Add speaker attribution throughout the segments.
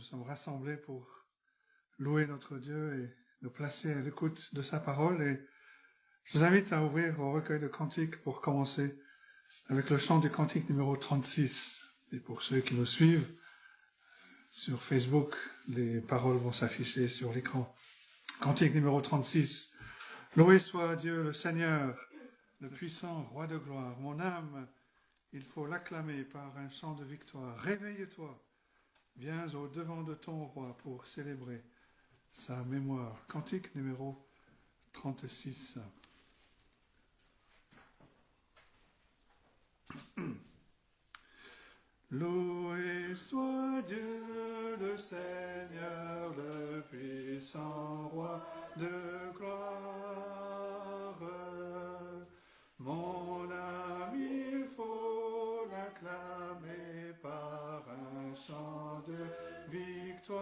Speaker 1: nous sommes rassemblés pour louer notre Dieu et nous placer à l'écoute de sa parole. Et je vous invite à ouvrir au recueil de cantiques pour commencer avec le chant du cantique numéro 36. Et pour ceux qui nous suivent sur Facebook, les paroles vont s'afficher sur l'écran. Cantique numéro 36. Loué soit Dieu le Seigneur, le puissant roi de gloire. Mon âme, il faut l'acclamer par un chant de victoire. Réveille-toi, viens au devant de ton roi pour célébrer sa mémoire. Cantique numéro 36. Loué soit Dieu le Seigneur, le puissant roi de gloire. Mon âme, il faut l'acclamer par un chant de victoire.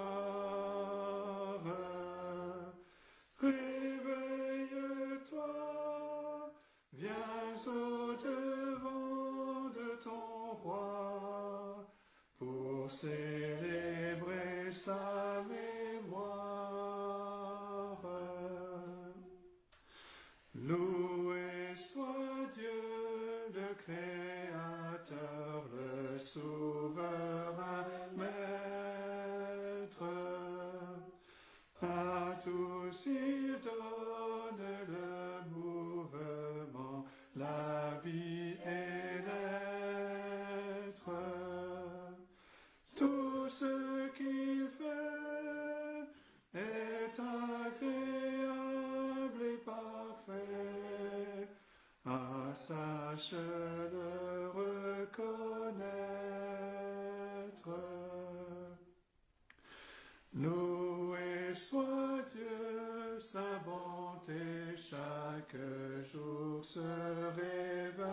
Speaker 1: Réveille-toi, viens au devant de ton roi pour célébrer sa mémoire. Loué soit Dieu, le Créateur, le souverain Maître. À tous il donne le mouvement, la vie et l'être. Tout ce qu'il fait est agréable et parfait. Ah, sache le reconnaître. Loué soit Dieu, sa bonté chaque jour se révèle.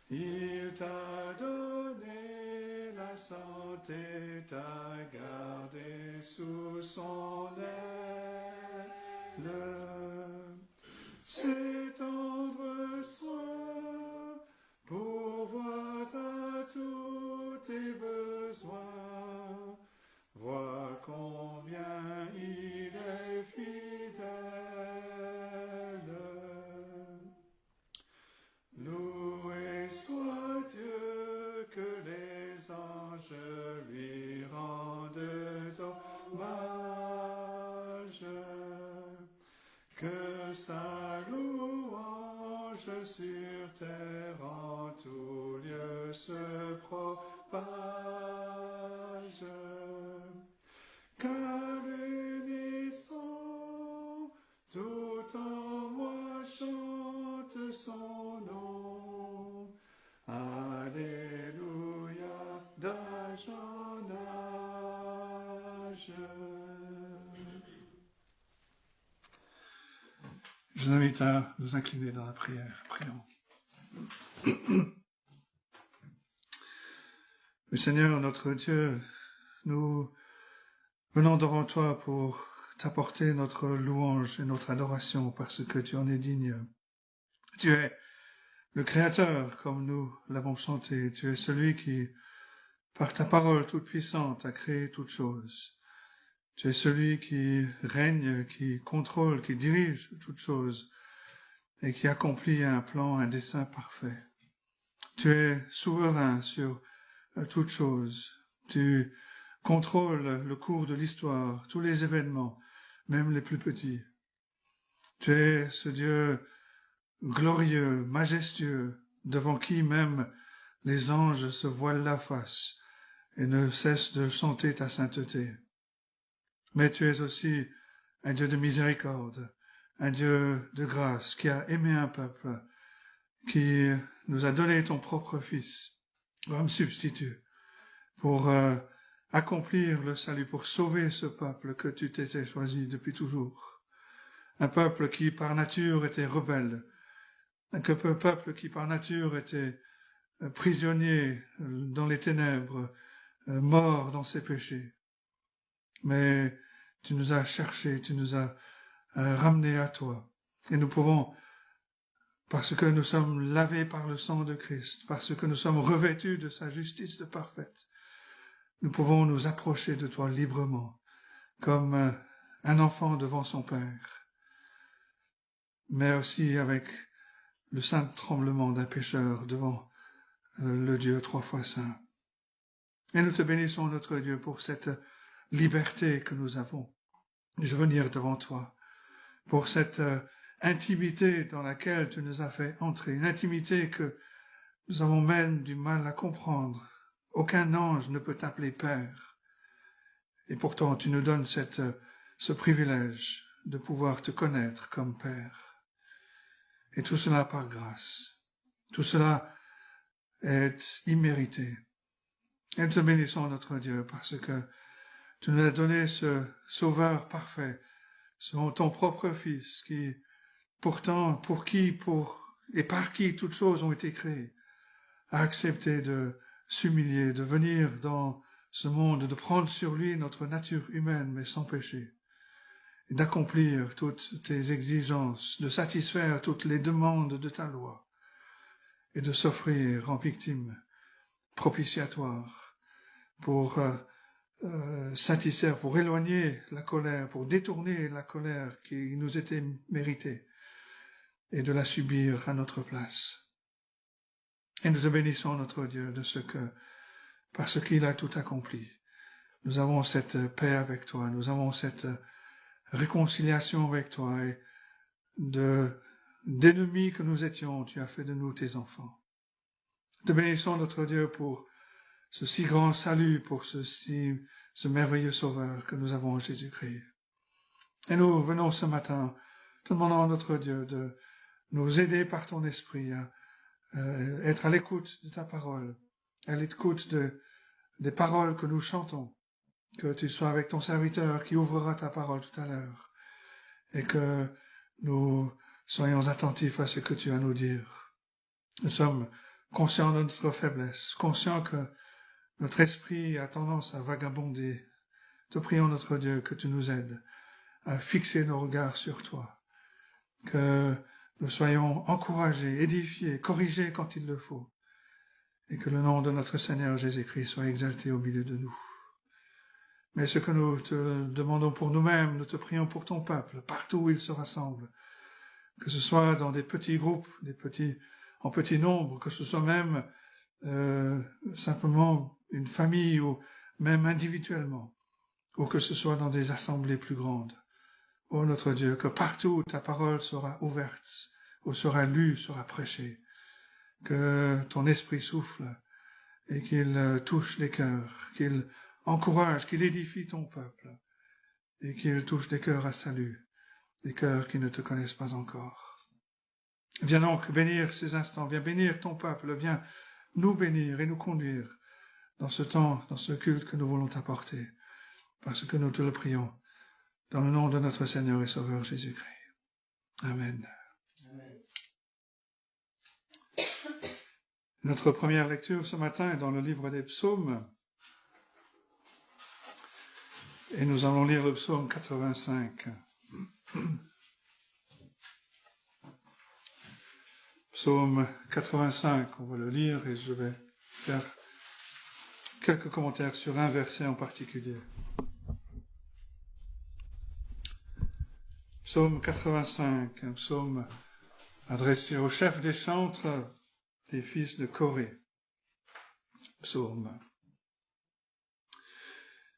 Speaker 1: Il t'a donné la santé, t'a gardé sous son aile. Ses tendres soins pourvoient à tous tes besoins. Vois combien il est fidèle. Loué soit Dieu, que les anges lui rendent hommage, que sa louange sur terre en tout lieu se propage, car l'unisson tout en moi chante son nom. Alléluia, d'âge en âge. Je vous invite à nous incliner dans la prière. Prions. Le Seigneur, notre Dieu, nous venons devant toi pour t'apporter notre louange et notre adoration parce que tu en es digne. Tu es le Créateur, comme nous l'avons chanté. Tu es celui qui, par ta parole toute puissante, a créé toutes choses. Tu es celui qui règne, qui contrôle, qui dirige toutes choses et qui accomplit un plan, un dessein parfait. Tu es souverain sur toutes choses. Tu contrôles le cours de l'histoire, tous les événements, même les plus petits. Tu es ce Dieu glorieux, majestueux, devant qui même les anges se voilent la face et ne cessent de chanter ta sainteté. Mais tu es aussi un Dieu de miséricorde, un Dieu de grâce qui a aimé un peuple, qui nous a donné ton propre Fils, comme substitut, pour accomplir le salut, pour sauver ce peuple que tu t'étais choisi depuis toujours. Un peuple qui par nature était rebelle, un peuple qui par nature était prisonnier dans les ténèbres, mort dans ses péchés. Mais tu nous as cherchés, tu nous as ramenés à toi. Et nous pouvons, parce que nous sommes lavés par le sang de Christ, parce que nous sommes revêtus de sa justice parfaite, nous pouvons nous approcher de toi librement, comme un enfant devant son Père, mais aussi avec le saint tremblement d'un pécheur devant le Dieu 3 fois saint. Et nous te bénissons, notre Dieu, pour cette liberté que nous avons de venir devant toi, pour cette intimité dans laquelle tu nous as fait entrer, une intimité que nous avons même du mal à comprendre. Aucun ange ne peut t'appeler Père. Et pourtant, tu nous donnes ce privilège de pouvoir te connaître comme Père. Et tout cela par grâce. Tout cela est immérité. Et nous te bénissons, notre Dieu, parce que tu nous as donné ce Sauveur parfait, ton propre Fils, qui, pourtant, par qui toutes choses ont été créées, a accepté de s'humilier, de venir dans ce monde, de prendre sur lui notre nature humaine, mais sans péché, et d'accomplir toutes tes exigences, de satisfaire toutes les demandes de ta loi, et de s'offrir en victime propitiatoire pour satisfaire, pour éloigner la colère, pour détourner la colère qui nous était méritée, et de la subir à notre place. Et nous te bénissons, notre Dieu, de ce que, parce qu'il a tout accompli, nous avons cette paix avec toi, nous avons cette réconciliation avec toi, et d'ennemis que nous étions, tu as fait de nous tes enfants. Nous te bénissons, notre Dieu, pour ce si grand salut, pour ce merveilleux Sauveur que nous avons en Jésus-Christ. Et nous venons ce matin, te demandant, notre Dieu, de nous aider par ton esprit à être à l'écoute de ta parole, à l'écoute des paroles que nous chantons, que tu sois avec ton serviteur qui ouvrira ta parole tout à l'heure, et que nous soyons attentifs à ce que tu as à nous dire. Nous sommes conscients de notre faiblesse, conscients que notre esprit a tendance à vagabonder. Te prions, notre Dieu, que tu nous aides à fixer nos regards sur toi, que nous soyons encouragés, édifiés, corrigés quand il le faut, et que le nom de notre Seigneur Jésus-Christ soit exalté au milieu de nous. Mais ce que nous te demandons pour nous-mêmes, nous te prions pour ton peuple, partout où il se rassemble, que ce soit dans des petits groupes, en petit nombre, que ce soit même simplement une famille ou même individuellement, ou que ce soit dans des assemblées plus grandes. Ô notre Dieu, que partout où ta parole sera ouverte, où sera lue, sera prêchée, que ton esprit souffle et qu'il touche les cœurs, qu'il encourage, qu'il édifie ton peuple et qu'il touche des cœurs à salut, des cœurs qui ne te connaissent pas encore. Viens donc bénir ces instants, viens bénir ton peuple, viens nous bénir et nous conduire dans ce temps, dans ce culte que nous voulons t'apporter, parce que nous te le prions, dans le nom de notre Seigneur et Sauveur Jésus-Christ. Amen. Amen. Notre première lecture ce matin est dans le livre des psaumes, et nous allons lire le psaume 85. Psaume 85, on va le lire et je vais faire quelques commentaires sur un verset en particulier. Psaume 85, un psaume adressé au chef des chantres des fils de Corée. Psaume.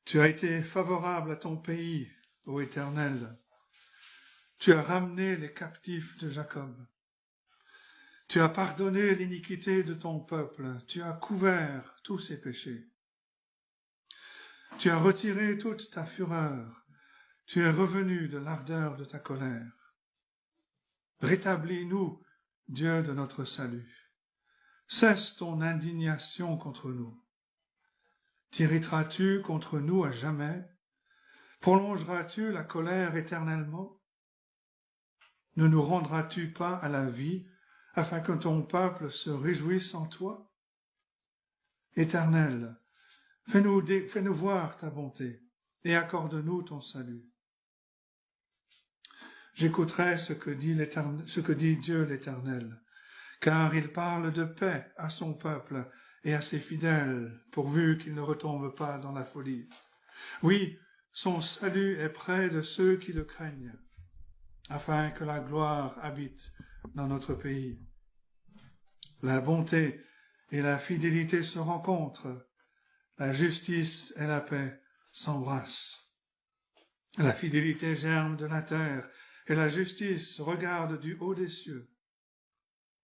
Speaker 1: Tu as été favorable à ton pays, ô Éternel. Tu as ramené les captifs de Jacob. Tu as pardonné l'iniquité de ton peuple. Tu as couvert tous ses péchés. Tu as retiré toute ta fureur. Tu es revenu de l'ardeur de ta colère. Rétablis-nous, Dieu de notre salut. Cesse ton indignation contre nous. T'irriteras-tu contre nous à jamais? Prolongeras-tu la colère éternellement? Ne nous rendras-tu pas à la vie, afin que ton peuple se réjouisse en toi? Éternel, fais-nous voir ta bonté, et accorde-nous ton salut. J'écouterai ce que dit Dieu l'Éternel, car il parle de paix à son peuple et assez fidèle, pourvu qu'il ne retombe pas dans la folie. Oui, son salut est près de ceux qui le craignent, afin que la gloire habite dans notre pays. La bonté et la fidélité se rencontrent, la justice et la paix s'embrassent. La fidélité germe de la terre, et la justice regarde du haut des cieux.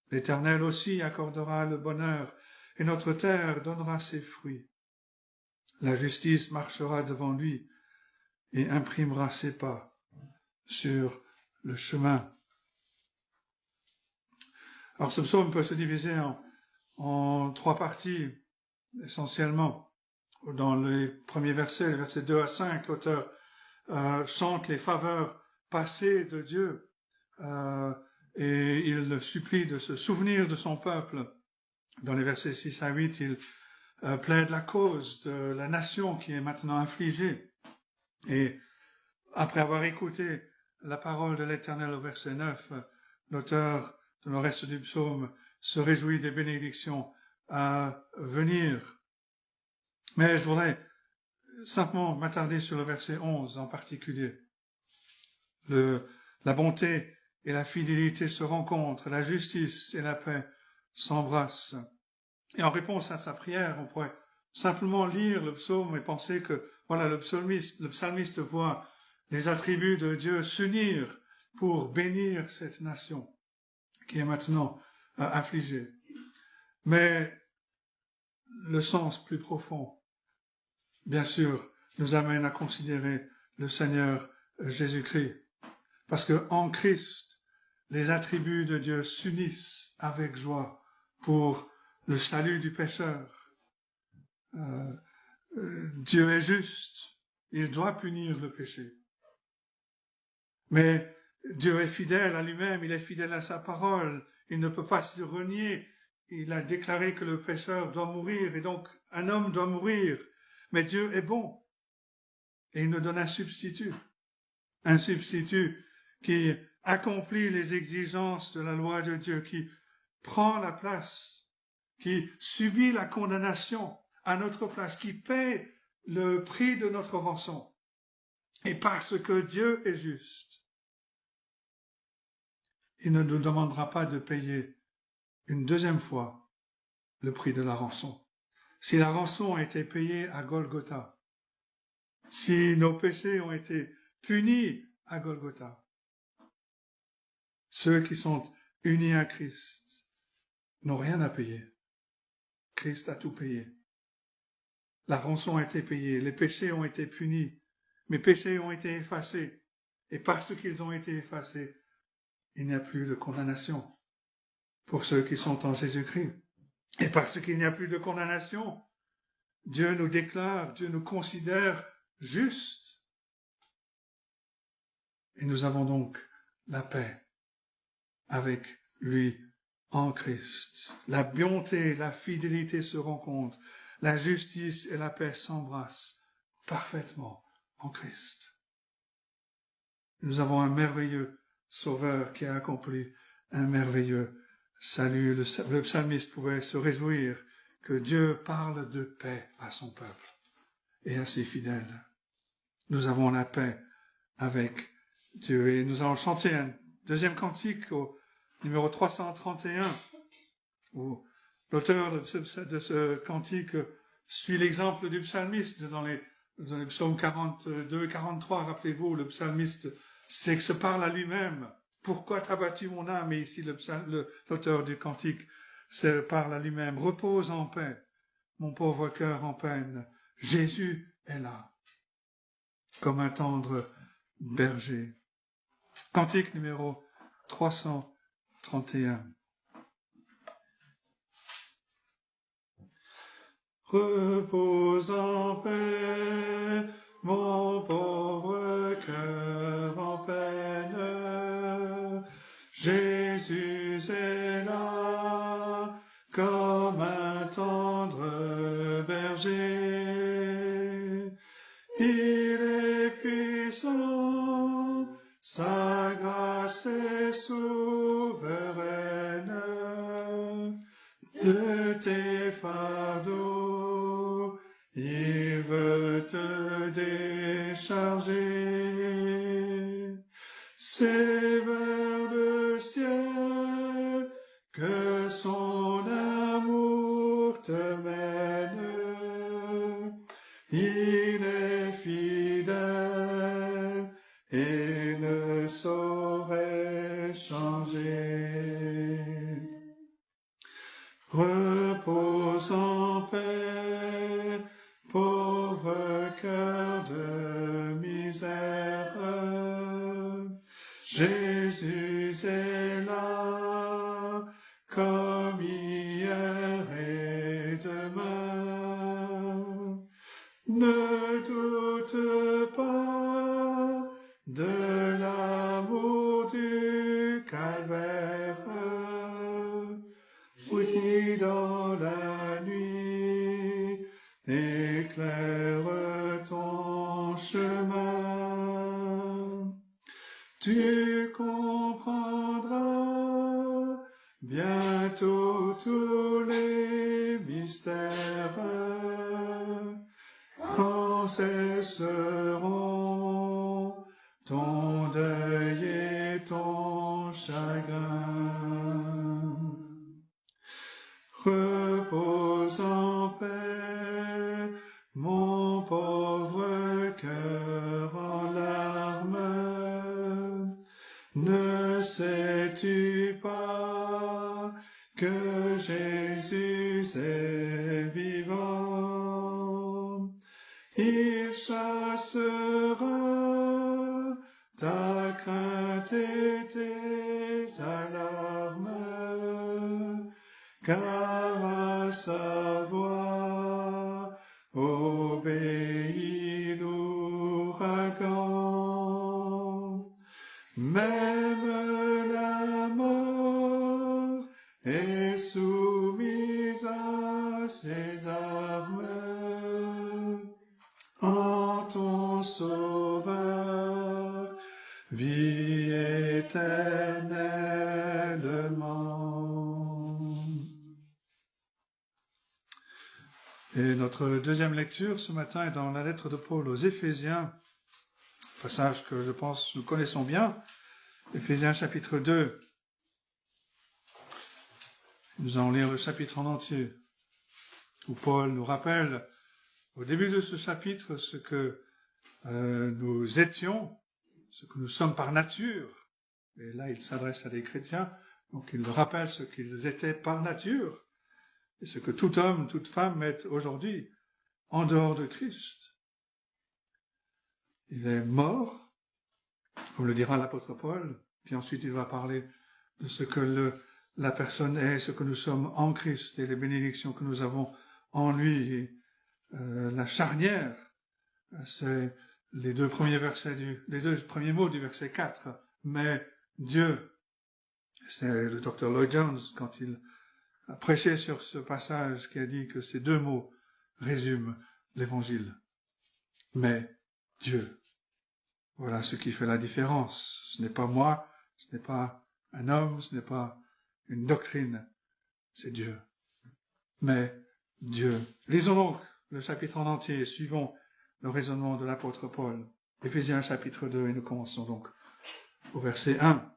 Speaker 1: L'Éternel aussi accordera le bonheur, et notre terre donnera ses fruits. La justice marchera devant lui, et imprimera ses pas sur le chemin. Alors ce psaume peut se diviser en trois parties, essentiellement. Dans les premiers versets, les versets 2 à 5, l'auteur chante les faveurs passées de Dieu et il supplie de se souvenir de son peuple. Dans les versets 6 à 8, il plaide la cause de la nation qui est maintenant affligée. Et après avoir écouté la parole de l'Éternel au verset 9, l'auteur de le reste du psaume se réjouit des bénédictions à venir. Mais je voudrais simplement m'attarder sur le verset 11 en particulier. La bonté et la fidélité se rencontrent, la justice et la paix s'embrassent. Et en réponse à sa prière, on pourrait simplement lire le psaume et penser que, voilà, le psalmiste voit les attributs de Dieu s'unir pour bénir cette nation qui est maintenant affligée. Mais le sens plus profond, bien sûr, nous amène à considérer le Seigneur Jésus-Christ. Parce que en Christ, les attributs de Dieu s'unissent avec joie pour le salut du pécheur. Dieu est juste, il doit punir le péché. Mais Dieu est fidèle à lui-même, il est fidèle à sa parole, il ne peut pas se renier. Il a déclaré que le pécheur doit mourir, et donc un homme doit mourir. Mais Dieu est bon, et il nous donne un substitut qui accomplit les exigences de la loi de Dieu, qui prend la place, qui subit la condamnation à notre place, qui paie le prix de notre rançon. Et parce que Dieu est juste, il ne nous demandera pas de payer une deuxième fois le prix de la rançon. Si la rançon a été payée à Golgotha, si nos péchés ont été punis à Golgotha, ceux qui sont unis à Christ n'ont rien à payer. Christ a tout payé. La rançon a été payée, les péchés ont été punis, mes péchés ont été effacés, et parce qu'ils ont été effacés, il n'y a plus de condamnation pour ceux qui sont en Jésus-Christ. Et parce qu'il n'y a plus de condamnation, Dieu nous déclare, Dieu nous considère justes. Et nous avons donc la paix avec lui en Christ. La bonté, la fidélité se rencontrent, la justice et la paix s'embrassent parfaitement en Christ. Nous avons un merveilleux Sauveur qui a accompli un merveilleux salut. Le psalmiste pouvait se réjouir que Dieu parle de paix à son peuple et à ses fidèles. Nous avons la paix avec Dieu. Et nous allons chanter un deuxième cantique au numéro 331, où l'auteur de ce cantique suit l'exemple du psalmiste dans les psaumes 42 et 43. Rappelez-vous, le psalmiste c'est que se parle à lui-même. Pourquoi t'as battu mon âme? Et ici, l'auteur du cantique se parle à lui-même. Repose en paix, mon pauvre cœur en peine. Jésus est là, comme un tendre berger. Cantique numéro 331. Repose en paix, mon pauvre cœur en peine. Jésus est là, comme un tendre berger. Il est puissant, sa grâce est souveraine. de tes fardeaux, il veut te décharger. C'est vers le ciel que son amour te mène. Il est fidèle et ne saurait changer. Repose en paix, pauvre cœur de misère. Jésus est là, comme hier et demain. Ne doute pas de l'amour du calvaire. Oui, dans la nuit, éclaire ton chemin. Tu comprendras bientôt tous les mystères quand cesseront ton deuil et ton chagrin. Repose en paix, mon pauvre cœur en larmes. Ne sais-tu pas que Jésus est vivant? Il chassera ta crainte et tes alarmes, car à sa voix obéit l'ouragan. Même la mort est soumise à ses armes. En ton Sauveur, vie éternellement. Et notre deuxième lecture ce matin est dans la lettre de Paul aux Éphésiens, passage que je pense nous connaissons bien, Éphésiens chapitre 2. Nous allons lire le chapitre en entier, où Paul nous rappelle au début de ce chapitre ce que nous étions, ce que nous sommes par nature. Et là, il s'adresse à des chrétiens, donc il leur rappelle ce qu'ils étaient par nature, et ce que tout homme, toute femme est aujourd'hui, en dehors de Christ. Il est mort, comme le dira l'apôtre Paul, puis ensuite il va parler de ce que la personne est, ce que nous sommes en Christ, et les bénédictions que nous avons en lui, et la charnière, c'est les deux premiers mots du verset 4, mais Dieu. C'est le Dr. Lloyd Jones, quand il a prêché sur ce passage, qui a dit que ces deux mots résument l'évangile. Mais Dieu. Voilà ce qui fait la différence. Ce n'est pas moi, ce n'est pas un homme, ce n'est pas une doctrine, c'est Dieu. Mais Dieu. Lisons donc le chapitre en entier et suivons le raisonnement de l'apôtre Paul. Éphésiens chapitre 2, et nous commençons donc au verset 1.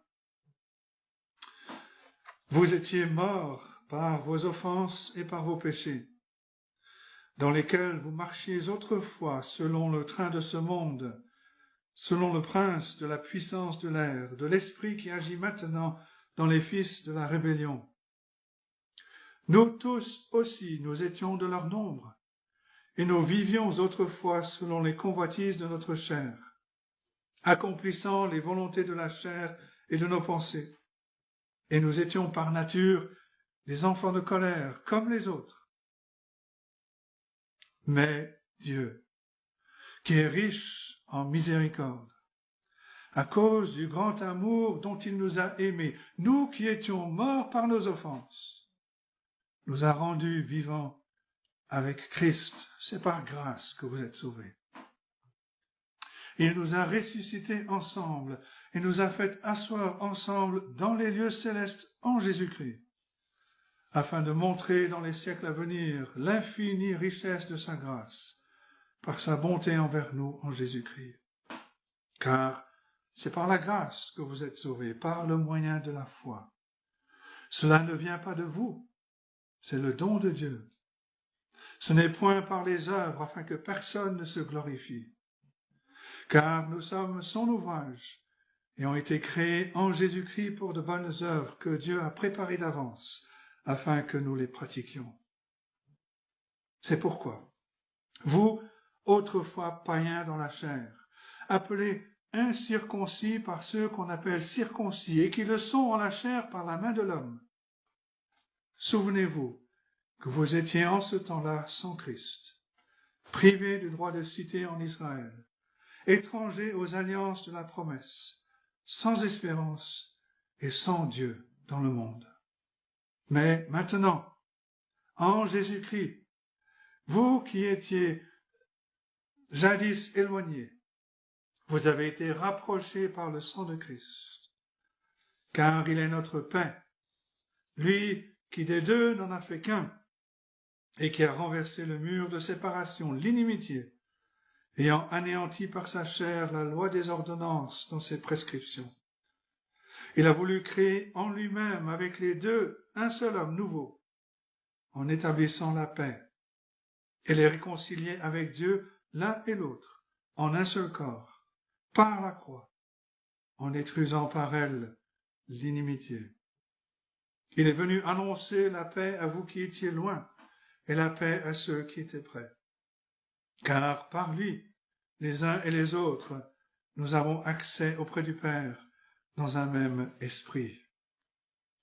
Speaker 1: Vous étiez morts par vos offenses et par vos péchés, dans lesquels vous marchiez autrefois selon le train de ce monde, selon le prince de la puissance de l'air, de l'esprit qui agit maintenant dans les fils de la rébellion. Nous tous aussi, nous étions de leur nombre, et nous vivions autrefois selon les convoitises de notre chair, accomplissant les volontés de la chair et de nos pensées. Et nous étions par nature des enfants de colère, comme les autres. Mais Dieu, qui est riche en miséricorde, à cause du grand amour dont il nous a aimés, nous qui étions morts par nos offenses, nous a rendus vivants avec Christ. C'est par grâce que vous êtes sauvés. Il nous a ressuscités ensemble et nous a fait asseoir ensemble dans les lieux célestes en Jésus-Christ, afin de montrer dans les siècles à venir l'infinie richesse de sa grâce, par sa bonté envers nous en Jésus-Christ. Car c'est par la grâce que vous êtes sauvés, par le moyen de la foi. Cela ne vient pas de vous, c'est le don de Dieu. Ce n'est point par les œuvres, afin que personne ne se glorifie. Car nous sommes son ouvrage, et ont été créés en Jésus-Christ pour de bonnes œuvres que Dieu a préparées d'avance, afin que nous les pratiquions. C'est pourquoi, vous, autrefois païens dans la chair, appelés incirconcis par ceux qu'on appelle circoncis, et qui le sont en la chair par la main de l'homme, souvenez-vous que vous étiez en ce temps-là sans Christ, privés du droit de cité en Israël, étrangers aux alliances de la promesse, sans espérance et sans Dieu dans le monde. Mais maintenant, en Jésus-Christ, vous qui étiez jadis éloignés, vous avez été rapprochés par le sang de Christ, car il est notre paix, lui qui des deux n'en a fait qu'un, et qui a renversé le mur de séparation, l'inimitié, ayant anéanti par sa chair la loi des ordonnances dans ses prescriptions. Il a voulu créer en lui-même avec les deux un seul homme nouveau, en établissant la paix, et les réconcilier avec Dieu l'un et l'autre, en un seul corps, par la croix, en détruisant par elle l'inimitié. Il est venu annoncer la paix à vous qui étiez loin, et la paix à ceux qui étaient près. Car par lui, les uns et les autres, nous avons accès auprès du Père dans un même esprit.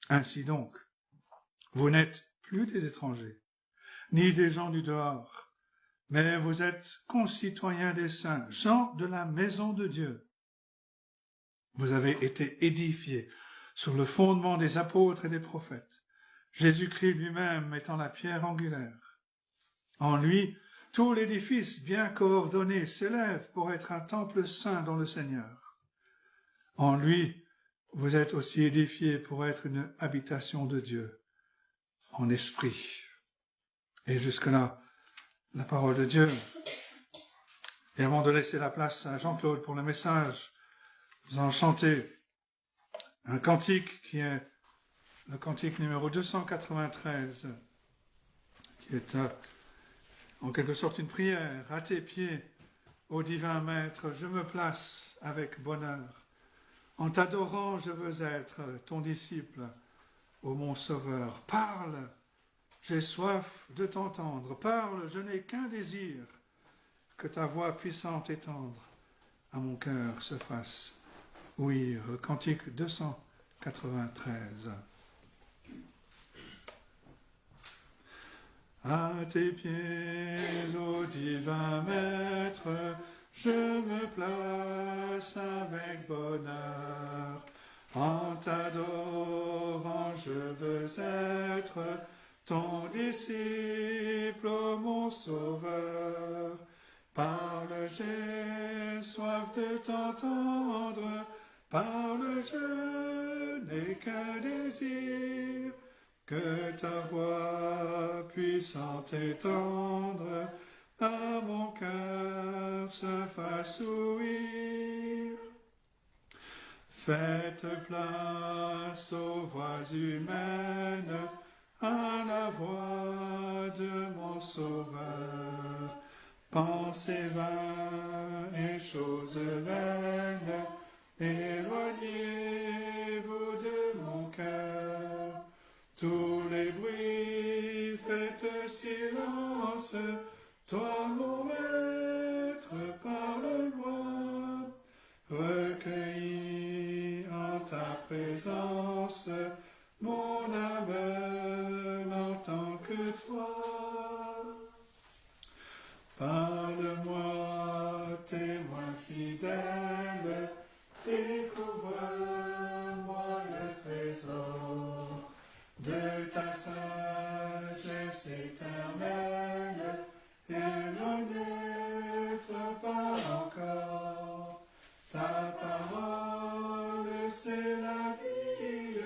Speaker 1: Ainsi donc, vous n'êtes plus des étrangers, ni des gens du dehors, mais vous êtes concitoyens des saints, gens de la maison de Dieu. Vous avez été édifiés sur le fondement des apôtres et des prophètes, Jésus-Christ lui-même étant la pierre angulaire. En lui, tout l'édifice bien coordonné s'élève pour être un temple saint dans le Seigneur. En lui, vous êtes aussi édifiés pour être une habitation de Dieu, en esprit. Et jusque-là, la parole de Dieu. Et avant de laisser la place à Jean-Claude pour le message, nous allons chanter un cantique qui est le cantique numéro 293, qui est en quelque sorte une prière. À tes pieds, ô divin Maître, je me place avec bonheur. En t'adorant, je veux être ton disciple, ô mon Sauveur. Parle, j'ai soif de t'entendre. Parle, je n'ai qu'un désir, que ta voix puissante et tendre à mon cœur se fasse ouïr. Le cantique 293. À tes pieds, ô divin Maître, je me place avec bonheur. En t'adorant, je veux être ton disciple, ô mon Sauveur. Parle, j'ai soif de t'entendre. Parle, je n'ai qu'un désir, que ta voix puissante et tendre à mon cœur se fasse ouïr. Faites place aux voix humaines, à la voix de mon Sauveur. Pensées vaines et choses vaines, éloignez-vous de mon cœur. Tous les bruits, faites silence. Toi, mon Maître, parle-moi. Recueilli en ta présence, mon âme n'entend que toi. Parle-moi, témoin fidèle, découvre-moi le trésor de ta sagesse éternelle, et ne naître pas encore. Ta parole, c'est la vie,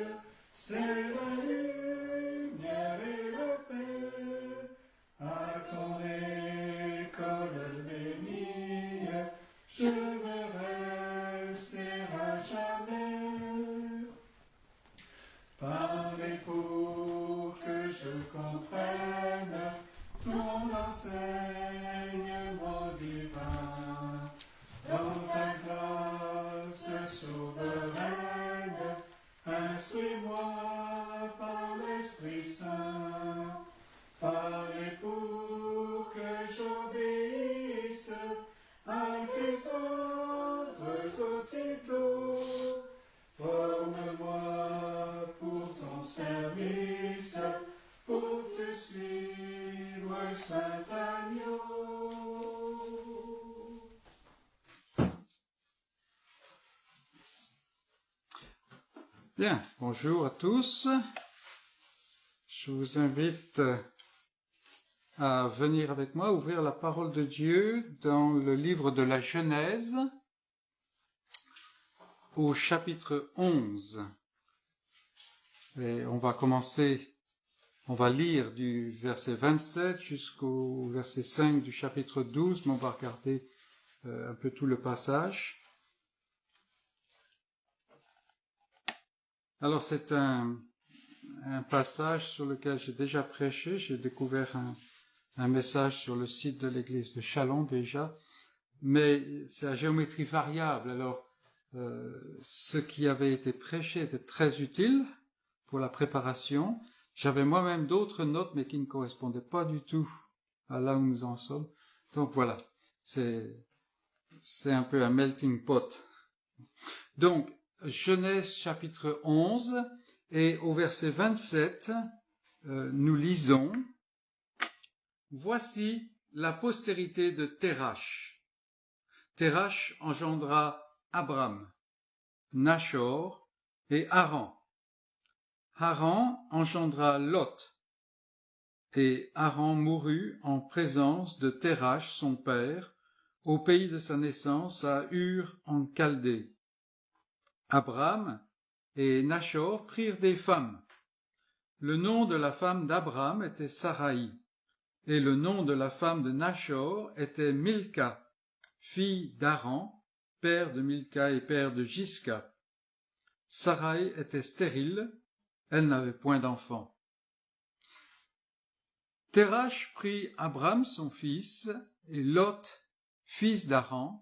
Speaker 2: Bien, bonjour à tous. Je vous invite à venir avec moi ouvrir la parole de Dieu dans le livre de la Genèse, au chapitre 11. Et on va lire du verset 27 jusqu'au verset 5 du chapitre 12, mais on va regarder un peu tout le passage. Alors c'est un passage sur lequel j'ai déjà prêché. J'ai découvert un message sur le site de l'église de Chalon déjà, mais c'est à géométrie variable. Alors ce qui avait été prêché était très utile pour la préparation. J'avais moi-même d'autres notes, mais qui ne correspondaient pas du tout à là où nous en sommes. Donc voilà, c'est un peu un melting pot. Donc, Genèse chapitre 11, et au verset 27, nous lisons « Voici la postérité de Térash. Térash engendra Abram, Nachor et Haran. Haran engendra Lot, et Haran mourut en présence de Térash, son père, au pays de sa naissance, à Ur en Chaldée. Abram et Nachor prirent des femmes. Le nom de la femme d'Abram était Saraï, et le nom de la femme de Nachor était Milca, fille d'Haran, père de Milca et père de Gisca. Saraï était stérile, elle n'avait point d'enfant. Térash prit Abram son fils, et Lot, fils d'Haran,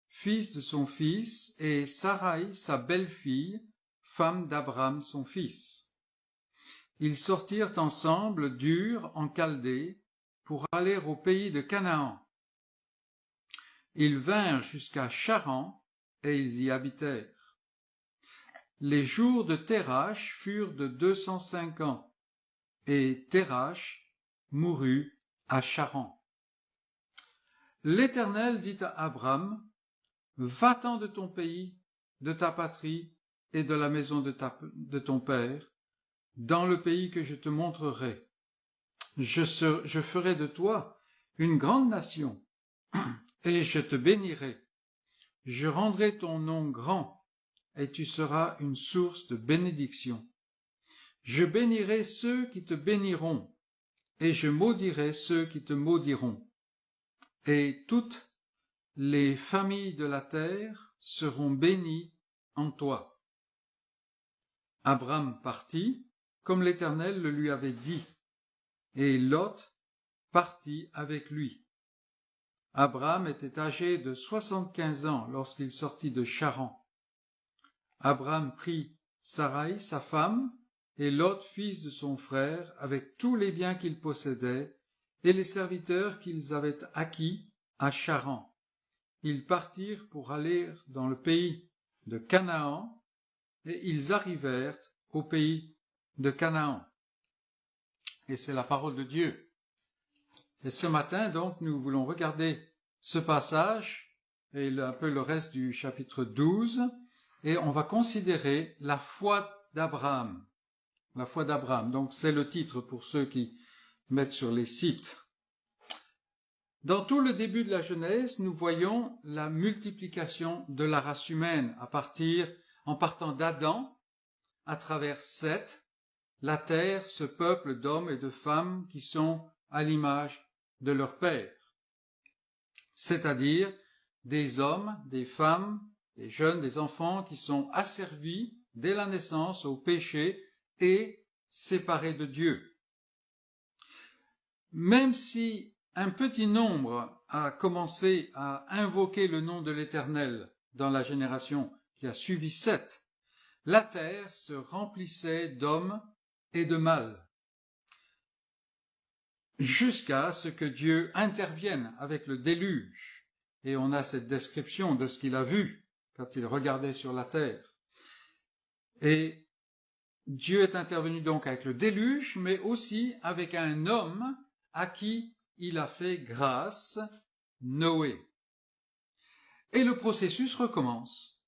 Speaker 2: fils de son fils, et Saraï sa belle-fille, femme d'Abram son fils. Ils sortirent ensemble d'Ur en Chaldée pour aller au pays de Canaan. Ils vinrent jusqu'à Charan et ils y habitèrent. Les jours de Térash furent de 205 ans, et Térash mourut à Charan. L'Éternel dit à Abram: Va-t'en de ton pays, de ta patrie et de la maison de ton père, dans le pays que je te montrerai. Je ferai de toi une grande nation, et je te bénirai. Je rendrai ton nom grand, et tu seras une source de bénédiction. Je bénirai ceux qui te béniront, et je maudirai ceux qui te maudiront. Et toutes les familles de la terre seront bénies en toi. Abram partit, comme l'Éternel le lui avait dit, et Lot partit avec lui. Abram était âgé de 75 ans lorsqu'il sortit de Charan. Abram prit Saraï, sa femme, et Lot, fils de son frère, avec tous les biens qu'ils possédaient, et les serviteurs qu'ils avaient acquis à Charan. Ils partirent pour aller dans le pays de Canaan, et ils arrivèrent au pays de Canaan. Et c'est la parole de Dieu. Et ce matin, donc, nous voulons regarder ce passage et un peu le reste du chapitre 12, et on va considérer la foi d'Abraham. La foi d'Abraham. Donc, c'est le titre pour ceux qui mettent sur les sites. Dans tout le début de la Genèse, nous voyons la multiplication de la race humaine en partant d'Adam, à travers Seth, la terre, ce peuple d'hommes et de femmes qui sont à l'image de leur Père, c'est-à-dire des hommes, des femmes, des jeunes, des enfants qui sont asservis dès la naissance au péché et séparés de Dieu. Même si un petit nombre a commencé à invoquer le nom de l'Éternel dans la génération qui a suivi Seth, la terre se remplissait d'hommes et de mâles, jusqu'à ce que Dieu intervienne avec le déluge. Et on a cette description de ce qu'il a vu quand il regardait sur la terre. Et Dieu est intervenu donc avec le déluge, mais aussi avec un homme à qui il a fait grâce, Noé. Et le processus recommence.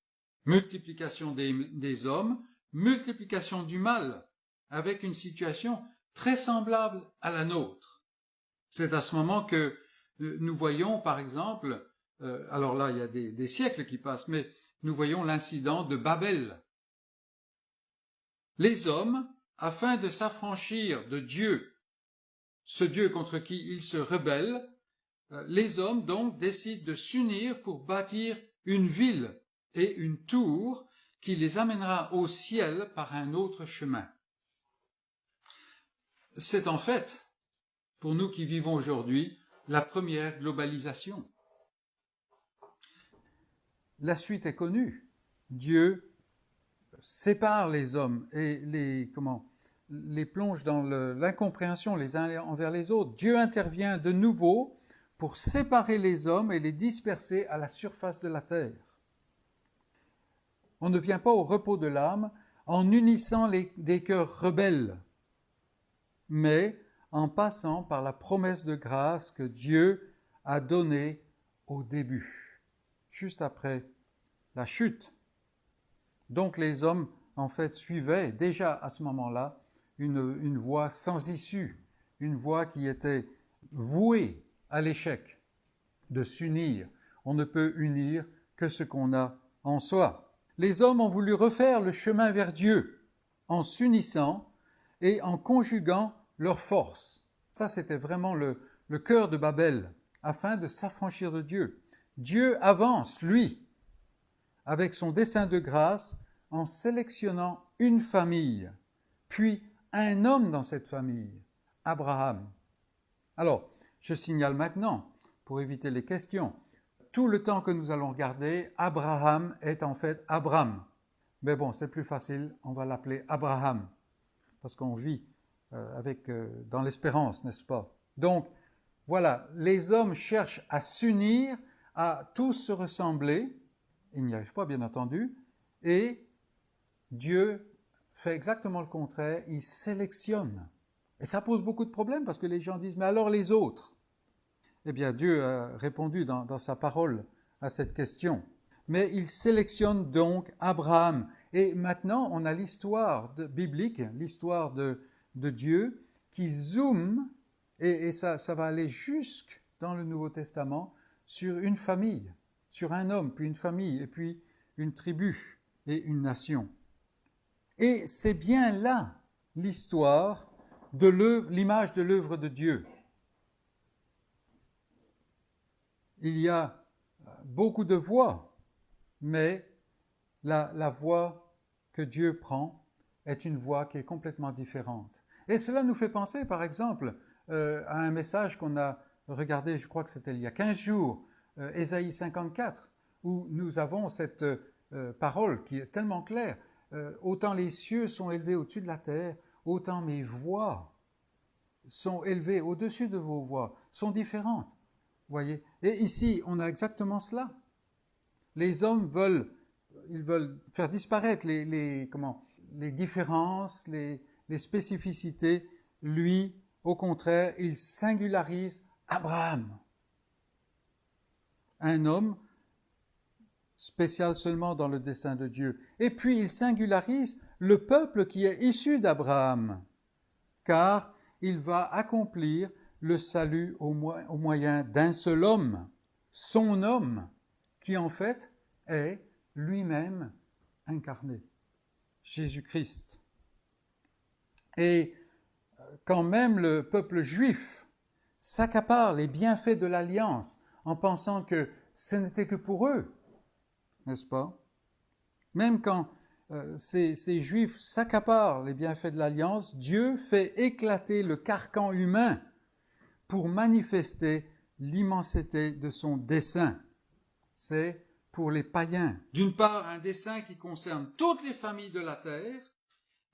Speaker 2: Multiplication des hommes, multiplication du mal, avec une situation très semblable à la nôtre. C'est à ce moment que nous voyons, par exemple, alors là, il y a des siècles qui passent, mais nous voyons l'incident de Babel. Les hommes, afin de s'affranchir de Dieu, ce Dieu contre qui ils se rebellent, les hommes donc décident de s'unir pour bâtir une ville et une tour qui les amènera au ciel par un autre chemin. C'est en fait, pour nous qui vivons aujourd'hui, la première globalisation. La suite est connue. Dieu sépare les hommes et les plonge dans l'incompréhension les uns envers les autres. Dieu intervient de nouveau pour séparer les hommes et les disperser à la surface de la terre. On ne vient pas au repos de l'âme en unissant des cœurs rebelles, mais en passant par la promesse de grâce que Dieu a donnée au début, juste après la chute. Donc les hommes, en fait, suivaient déjà à ce moment-là une voie sans issue, une voie qui était vouée à l'échec de s'unir. On ne peut unir que ce qu'on a en soi. Les hommes ont voulu refaire le chemin vers Dieu en s'unissant et en conjuguant leurs forces. Ça, c'était vraiment le cœur de Babel, afin de s'affranchir de Dieu. Dieu avance, lui, avec son dessein de grâce, en sélectionnant une famille, puis un homme dans cette famille, Abraham. Alors, je signale maintenant, pour éviter les questions, tout le temps que nous allons regarder, Abraham est en fait Abram. Mais bon, c'est plus facile, on va l'appeler Abraham, parce qu'on vit dans l'espérance, n'est-ce pas? Donc, voilà, les hommes cherchent à s'unir, à tous se ressembler. Ils n'y arrivent pas, bien entendu. Et Dieu fait exactement le contraire, il sélectionne. Et ça pose beaucoup de problèmes parce que les gens disent, mais alors les autres? Eh bien, Dieu a répondu dans sa parole à cette question. Mais il sélectionne donc Abraham. Et maintenant, on a l'histoire biblique, l'histoire de Dieu, qui zoome, et ça va aller jusque dans le Nouveau Testament, sur une famille, sur un homme, puis une famille, et puis une tribu et une nation. Et c'est bien là l'histoire de l'image de l'œuvre de Dieu. Il y a beaucoup de voies, mais la voie que Dieu prend est une voie qui est complètement différente. Et cela nous fait penser, par exemple, à un message qu'on a regardé, je crois que c'était il y a 15 jours, Ésaïe 54, où nous avons cette parole qui est tellement claire. Autant les cieux sont élevés au-dessus de la terre, autant mes voix sont élevées au-dessus de vos voix, sont différentes. Voyez. Et ici, on a exactement cela. Les hommes veulent faire disparaître les différences, les spécificités. Lui, au contraire, il singularise Abraham. Un homme spécial seulement dans le dessein de Dieu. Et puis il singularise le peuple qui est issu d'Abraham, car il va accomplir le salut au moyen d'un seul homme, son homme, qui en fait est lui-même incarné, Jésus-Christ. Et quand même le peuple juif s'accapare les bienfaits de l'alliance en pensant que ce n'était que pour eux, n'est-ce pas? Même quand ces Juifs s'accaparent les bienfaits de l'Alliance, Dieu fait éclater le carcan humain pour manifester l'immensité de son dessein. C'est pour les païens. D'une part, un dessein qui concerne toutes les familles de la terre,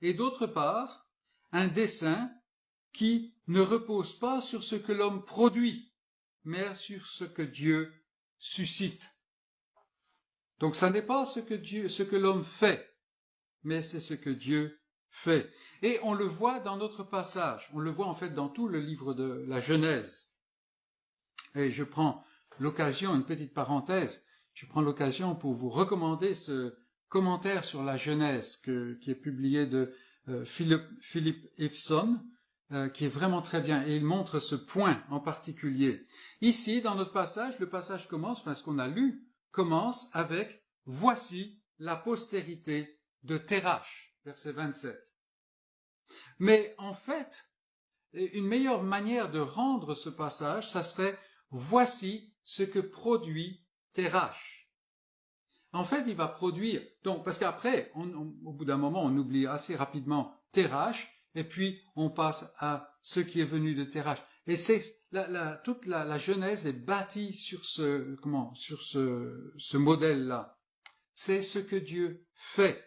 Speaker 2: et d'autre part, un dessein qui ne repose pas sur ce que l'homme produit, mais sur ce que Dieu suscite. Donc, ça n'est pas ce que l'homme fait, mais c'est ce que Dieu fait. Et on le voit dans notre passage. On le voit en fait dans tout le livre de la Genèse. Et je prends l'occasion, une petite parenthèse, je prends l'occasion pour vous recommander ce commentaire sur la Genèse qui est publié de Philip Ifson, qui est vraiment très bien, et il montre ce point en particulier. Ici, dans notre passage, le passage commence, enfin ce qu'on a lu, commence avec « Voici la postérité de Térach », verset 27. Mais en fait, une meilleure manière de rendre ce passage, ça serait « Voici ce que produit Térach ». En fait, il va produire, donc parce qu'après, au bout d'un moment, on oublie assez rapidement Térach, et puis on passe à ce qui est venu de Térach. Et c'est toute la Genèse est bâtie sur ce modèle-là. C'est ce que Dieu fait.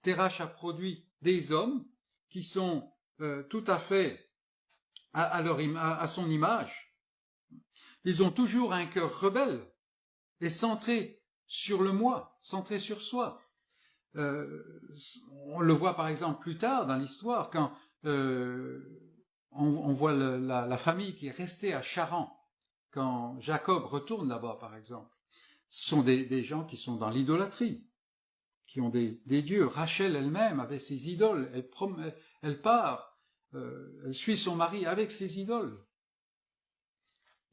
Speaker 2: Térach a produit des hommes qui sont tout à fait à son image. Ils ont toujours un cœur rebelle et centré sur le moi, centré sur soi. On le voit par exemple plus tard dans l'histoire quand on voit la famille qui est restée à Charan quand Jacob retourne là-bas par exemple. Ce sont des gens qui sont dans l'idolâtrie, qui ont des dieux. Rachel elle-même avait ses idoles, elle part, elle suit son mari avec ses idoles.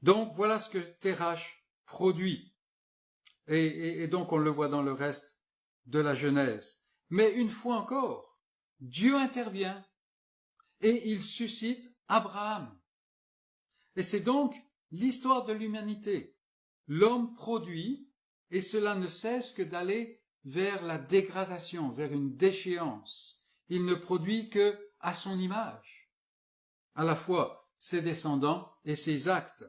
Speaker 2: Donc voilà ce que Térach produit. Et donc on le voit dans le reste de la Genèse. Mais une fois encore, Dieu intervient et il suscite Abraham. Et c'est donc l'histoire de l'humanité. L'homme produit et cela ne cesse que d'aller vers la dégradation, vers une déchéance. Il ne produit que à son image, à la fois ses descendants et ses actes.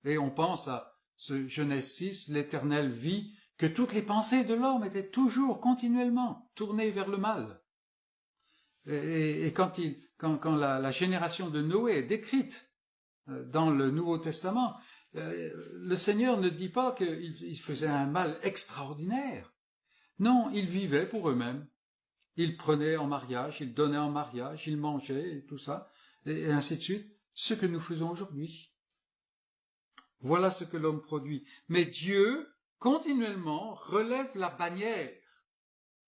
Speaker 2: Et on pense à ce Genèse 6, l'Éternel vit que toutes les pensées de l'homme étaient toujours, continuellement, tournées vers le mal. Et quand la génération de Noé est décrite dans le Nouveau Testament, le Seigneur ne dit pas qu'il faisait un mal extraordinaire. Non, ils vivaient pour eux-mêmes. Ils prenaient en mariage, ils donnaient en mariage, ils mangeaient et tout ça, et ainsi de suite. Ce que nous faisons aujourd'hui. Voilà ce que l'homme produit. Mais Dieu, continuellement, relève la bannière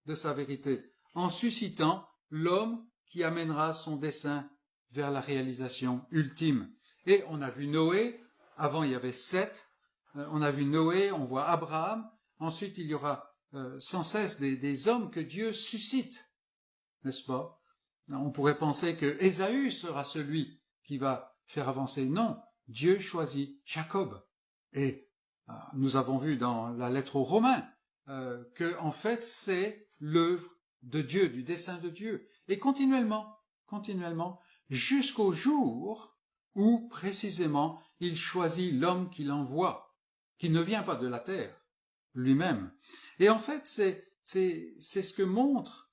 Speaker 2: de sa vérité en suscitant l'homme qui amènera son dessein vers la réalisation ultime. Et on a vu Noé, avant il y avait Seth, on a vu Noé, on voit Abraham, ensuite il y aura sans cesse des hommes que Dieu suscite, n'est-ce pas? On pourrait penser que Ésaü sera celui qui va faire avancer. Non, Dieu choisit Jacob. Et nous avons vu dans la lettre aux Romains que en fait c'est l'œuvre de Dieu, du dessein de Dieu. Et continuellement, jusqu'au jour où précisément il choisit l'homme qu'il envoie, qui ne vient pas de la terre lui-même. Et en fait c'est ce que montre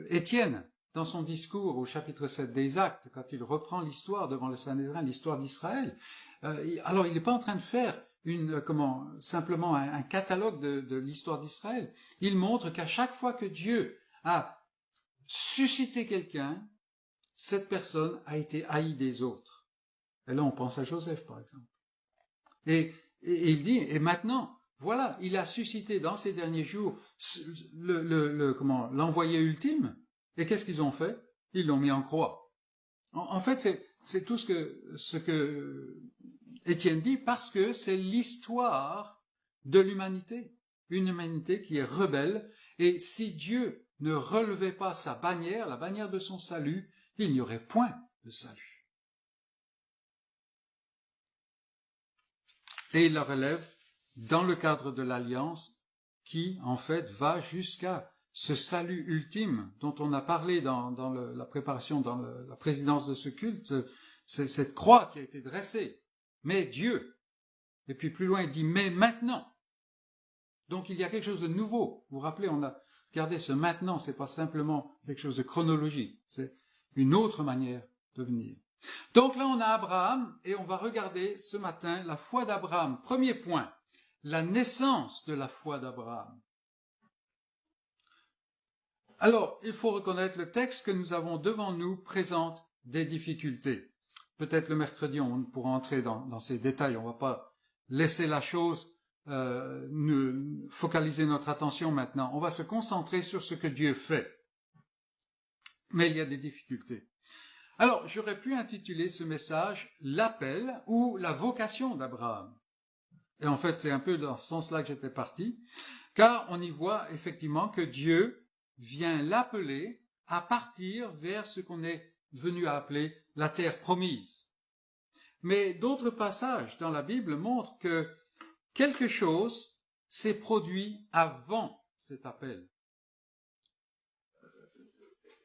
Speaker 2: Étienne dans son discours au chapitre 7 des Actes, quand il reprend l'histoire devant le Sanhédrin, l'histoire d'Israël. Alors il n'est pas en train de faire simplement un catalogue de l'histoire d'Israël. Il montre qu'à chaque fois que Dieu a suscité quelqu'un, cette personne a été haïe des autres. Et là on pense à Joseph par exemple. Et il dit, et maintenant, voilà, il a suscité dans ces derniers jours l'envoyé ultime. Et qu'est-ce qu'ils ont fait? Ils l'ont mis en croix. En fait, c'est tout ce que Étienne dit, parce que c'est l'histoire de l'humanité. Une humanité qui est rebelle. Et si Dieu ne relevait pas sa bannière, la bannière de son salut, il n'y aurait point de salut. Et il la relève dans le cadre de l'alliance qui, en fait, va jusqu'à ce salut ultime dont on a parlé dans la préparation, dans la présidence de ce culte, c'est cette croix qui a été dressée. Mais Dieu. Et puis plus loin, il dit, mais maintenant. Donc il y a quelque chose de nouveau. Vous vous rappelez, on a regardé ce maintenant, c'est pas simplement quelque chose de chronologique, c'est une autre manière de venir. Donc là, on a Abraham, et on va regarder ce matin la foi d'Abraham. Premier point, la naissance de la foi d'Abraham. Alors, il faut reconnaître, le texte que nous avons devant nous présente des difficultés. Peut-être le mercredi, on pourra entrer dans ces détails, on ne va pas laisser la chose focaliser notre attention maintenant. On va se concentrer sur ce que Dieu fait. Mais il y a des difficultés. Alors, j'aurais pu intituler ce message « L'appel » ou « La vocation d'Abraham ». Et en fait, c'est un peu dans ce sens-là que j'étais parti, car on y voit effectivement que Dieu vient l'appeler à partir vers ce qu'on est venu à appeler la terre promise. Mais d'autres passages dans la Bible montrent que quelque chose s'est produit avant cet appel.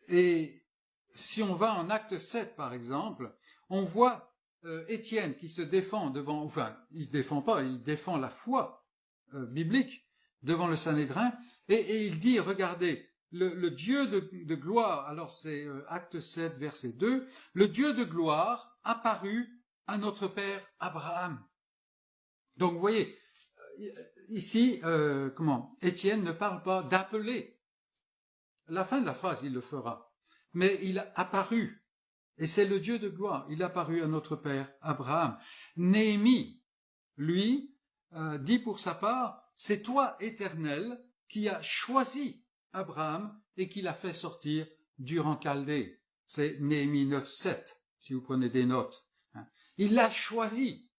Speaker 2: Et si on va en Acte 7, par exemple, on voit Étienne qui se défend devant, enfin, il se défend pas, il défend la foi biblique devant le Sanhédrin, et il dit, regardez, le Dieu de gloire, alors c'est Acte 7, verset 2, le Dieu de gloire apparut à notre père Abraham. Donc, vous voyez, ici, Étienne ne parle pas d'appeler. La fin de la phrase, il le fera. Mais il a apparu. Et c'est le Dieu de gloire. Il a apparu à notre père Abraham. Néhémie, lui, dit pour sa part, c'est toi, Éternel, qui as choisi Abraham et qui l'a fait sortir d'Ur en Chaldée. C'est Néhémie 9, 7, si vous prenez des notes. Il l'a choisi.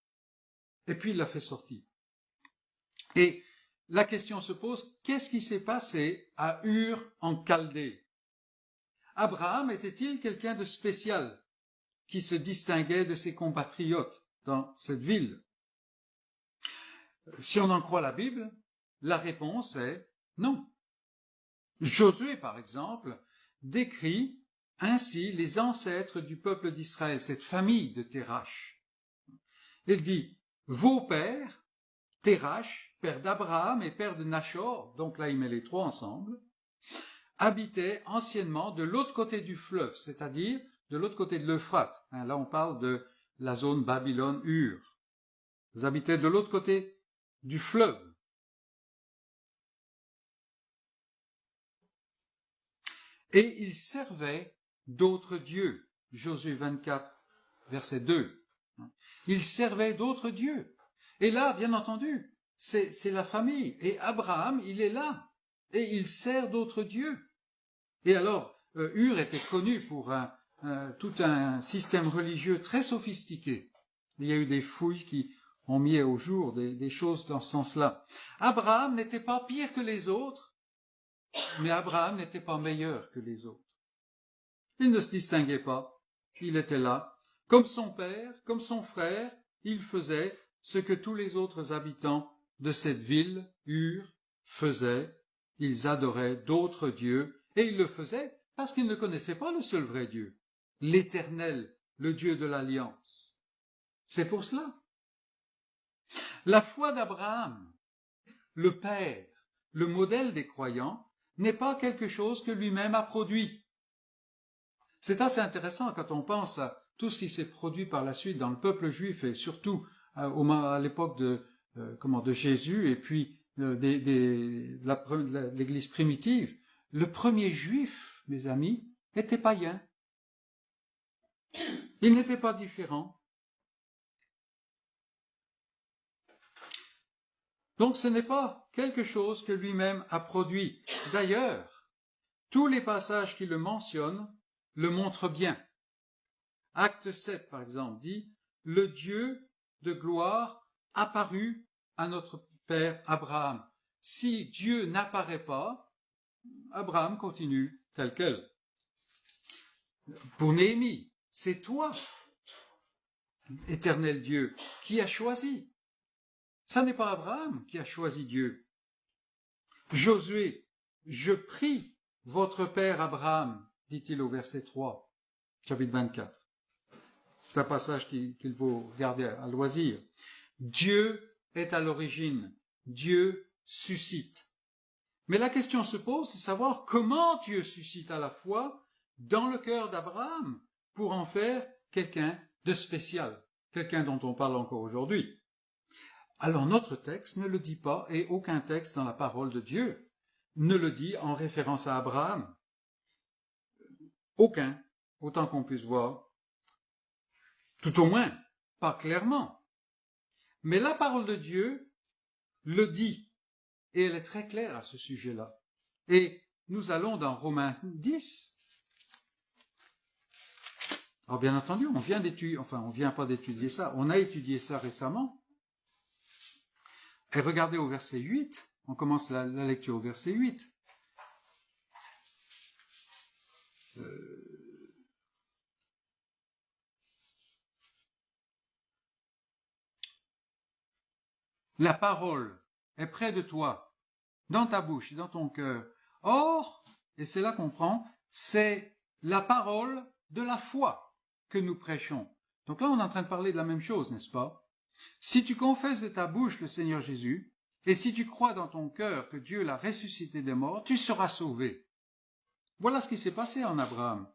Speaker 2: Et puis il l'a fait sortir. Et la question se pose, qu'est-ce qui s'est passé à Ur en Chaldée? Abraham était-il quelqu'un de spécial qui se distinguait de ses compatriotes dans cette ville? Si on en croit la Bible, la réponse est non. Josué, par exemple, décrit ainsi les ancêtres du peuple d'Israël, cette famille de Térash. Il dit, vos pères, Térash, père d'Abraham et père de Nachor, donc là il met les trois ensemble, habitaient anciennement de l'autre côté du fleuve, c'est-à-dire de l'autre côté de l'Euphrate. Là on parle de la zone Babylone-Ur. Ils habitaient de l'autre côté du fleuve. Et ils servaient d'autres dieux. Josué 24, verset 2. Ils servaient d'autres dieux. Et là, bien entendu, c'est la famille. Et Abraham, il est là. Et il sert d'autres dieux. Et alors, Ur était connu pour tout un système religieux très sophistiqué. Il y a eu des fouilles qui ont mis au jour des choses dans ce sens-là. Abraham n'était pas pire que les autres, mais Abraham n'était pas meilleur que les autres. Il ne se distinguait pas. Il était là. Comme son père, comme son frère, il faisait ce que tous les autres habitants de cette ville, Ur, faisaient. Ils adoraient d'autres dieux, et ils le faisaient parce qu'ils ne connaissaient pas le seul vrai Dieu, l'Éternel, le Dieu de l'Alliance. C'est pour cela. La foi d'Abraham, le père, le modèle des croyants, n'est pas quelque chose que lui-même a produit. C'est assez intéressant quand on pense à tout ce qui s'est produit par la suite dans le peuple juif et surtout à l'époque de Jésus et puis de l'Église primitive. Le premier juif, mes amis, était païen. Il n'était pas différent. Donc ce n'est pas quelque chose que lui-même a produit. D'ailleurs, tous les passages qui le mentionnent le montrent bien. Acte 7, par exemple, dit « Le Dieu de gloire apparut à notre père Abraham ». Si Dieu n'apparaît pas, Abraham continue tel quel. Pour Néhémie, c'est toi, éternel Dieu, qui as choisi. Ça n'est pas Abraham qui a choisi Dieu. Josué, je prie votre père Abraham, dit-il au verset 3, chapitre 24. C'est un passage qu'il faut garder à loisir. Dieu est à l'origine. Dieu suscite. Mais la question se pose de savoir comment Dieu suscite à la fois dans le cœur d'Abraham pour en faire quelqu'un de spécial, quelqu'un dont on parle encore aujourd'hui. Alors notre texte ne le dit pas, et aucun texte dans la parole de Dieu ne le dit en référence à Abraham. Aucun, autant qu'on puisse voir. Tout au moins, pas clairement. Mais la parole de Dieu le dit, et elle est très claire à ce sujet-là. Et nous allons dans Romains 10. Alors bien entendu, on vient pas d'étudier ça, on a étudié ça récemment. Et regardez au verset 8, on commence la lecture au verset 8. La parole est près de toi, dans ta bouche et dans ton cœur. Or, et c'est là qu'on prend, c'est la parole de la foi que nous prêchons. Donc là, on est en train de parler de la même chose, n'est-ce pas? Si tu confesses de ta bouche le Seigneur Jésus, et si tu crois dans ton cœur que Dieu l'a ressuscité des morts, tu seras sauvé. Voilà ce qui s'est passé en Abraham.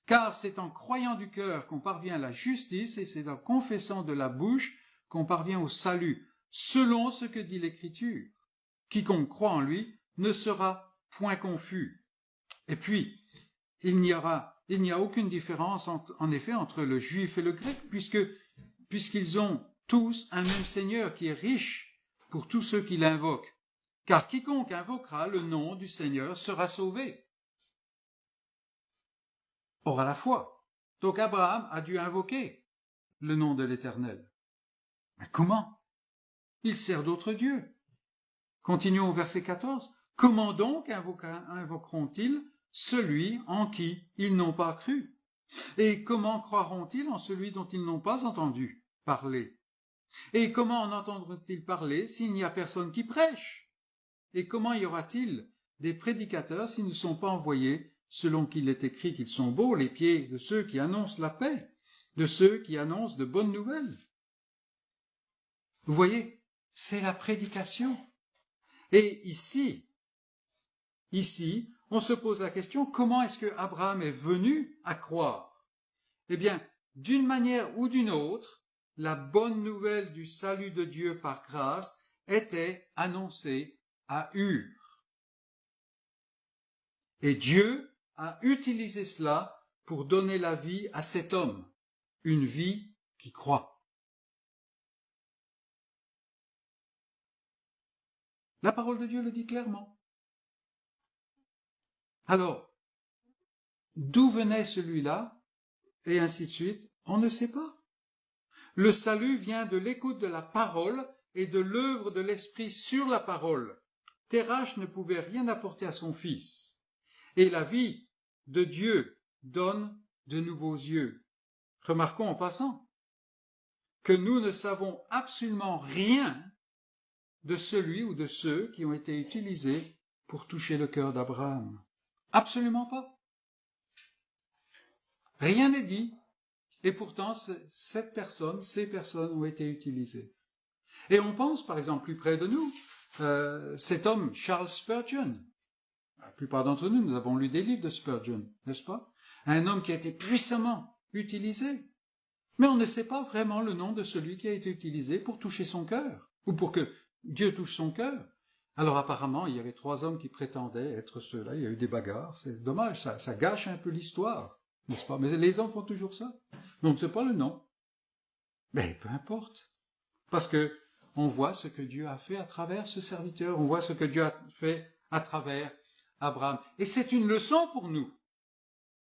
Speaker 2: Car c'est en croyant du cœur qu'on parvient à la justice, et c'est en confessant de la bouche qu'on parvient au salut, selon ce que dit l'Écriture. Quiconque croit en lui ne sera point confus. Et puis, il n'y a aucune différence en effet entre le juif et le grec, puisqu'ils ont tous un même Seigneur qui est riche pour tous ceux qui l'invoquent. Car quiconque invoquera le nom du Seigneur sera sauvé. Or à la foi. Donc Abraham a dû invoquer le nom de l'Éternel. Mais comment? Il sert d'autres dieux. Continuons au verset 14. Comment donc invoqueront-ils celui en qui ils n'ont pas cru? Et comment croiront-ils en celui dont ils n'ont pas entendu parler? Et comment en entendront-ils parler s'il n'y a personne qui prêche? Et comment y aura-t-il des prédicateurs s'ils ne sont pas envoyés, selon qu'il est écrit qu'ils sont beaux les pieds de ceux qui annoncent la paix, de ceux qui annoncent de bonnes nouvelles? Vous voyez, c'est la prédication. Et ici, on se pose la question, comment est-ce que Abraham est venu à croire? Eh bien, d'une manière ou d'une autre, la bonne nouvelle du salut de Dieu par grâce était annoncée à Ur. Et Dieu a utilisé cela pour donner la vie à cet homme, une vie qui croit. La parole de Dieu le dit clairement. Alors, d'où venait celui-là? Et ainsi de suite, on ne sait pas. Le salut vient de l'écoute de la parole et de l'œuvre de l'Esprit sur la parole. Terach ne pouvait rien apporter à son fils. Et la vie de Dieu donne de nouveaux yeux. Remarquons en passant que nous ne savons absolument rien de celui ou de ceux qui ont été utilisés pour toucher le cœur d'Abraham. Absolument pas. Rien n'est dit. Et pourtant, ces personnes ont été utilisées. Et on pense, par exemple, plus près de nous, cet homme, Charles Spurgeon. La plupart d'entre nous, nous avons lu des livres de Spurgeon, n'est-ce pas? Un homme qui a été puissamment utilisé. Mais on ne sait pas vraiment le nom de celui qui a été utilisé pour toucher son cœur, ou pour que Dieu touche son cœur. Alors apparemment, il y avait 3 hommes qui prétendaient être ceux-là, il y a eu des bagarres, c'est dommage, ça gâche un peu l'histoire, n'est-ce pas? Mais les hommes font toujours ça. Mais on ne sait pas le nom. Mais peu importe. Parce que on voit ce que Dieu a fait à travers ce serviteur, on voit ce que Dieu a fait à travers Abraham. Et c'est une leçon pour nous.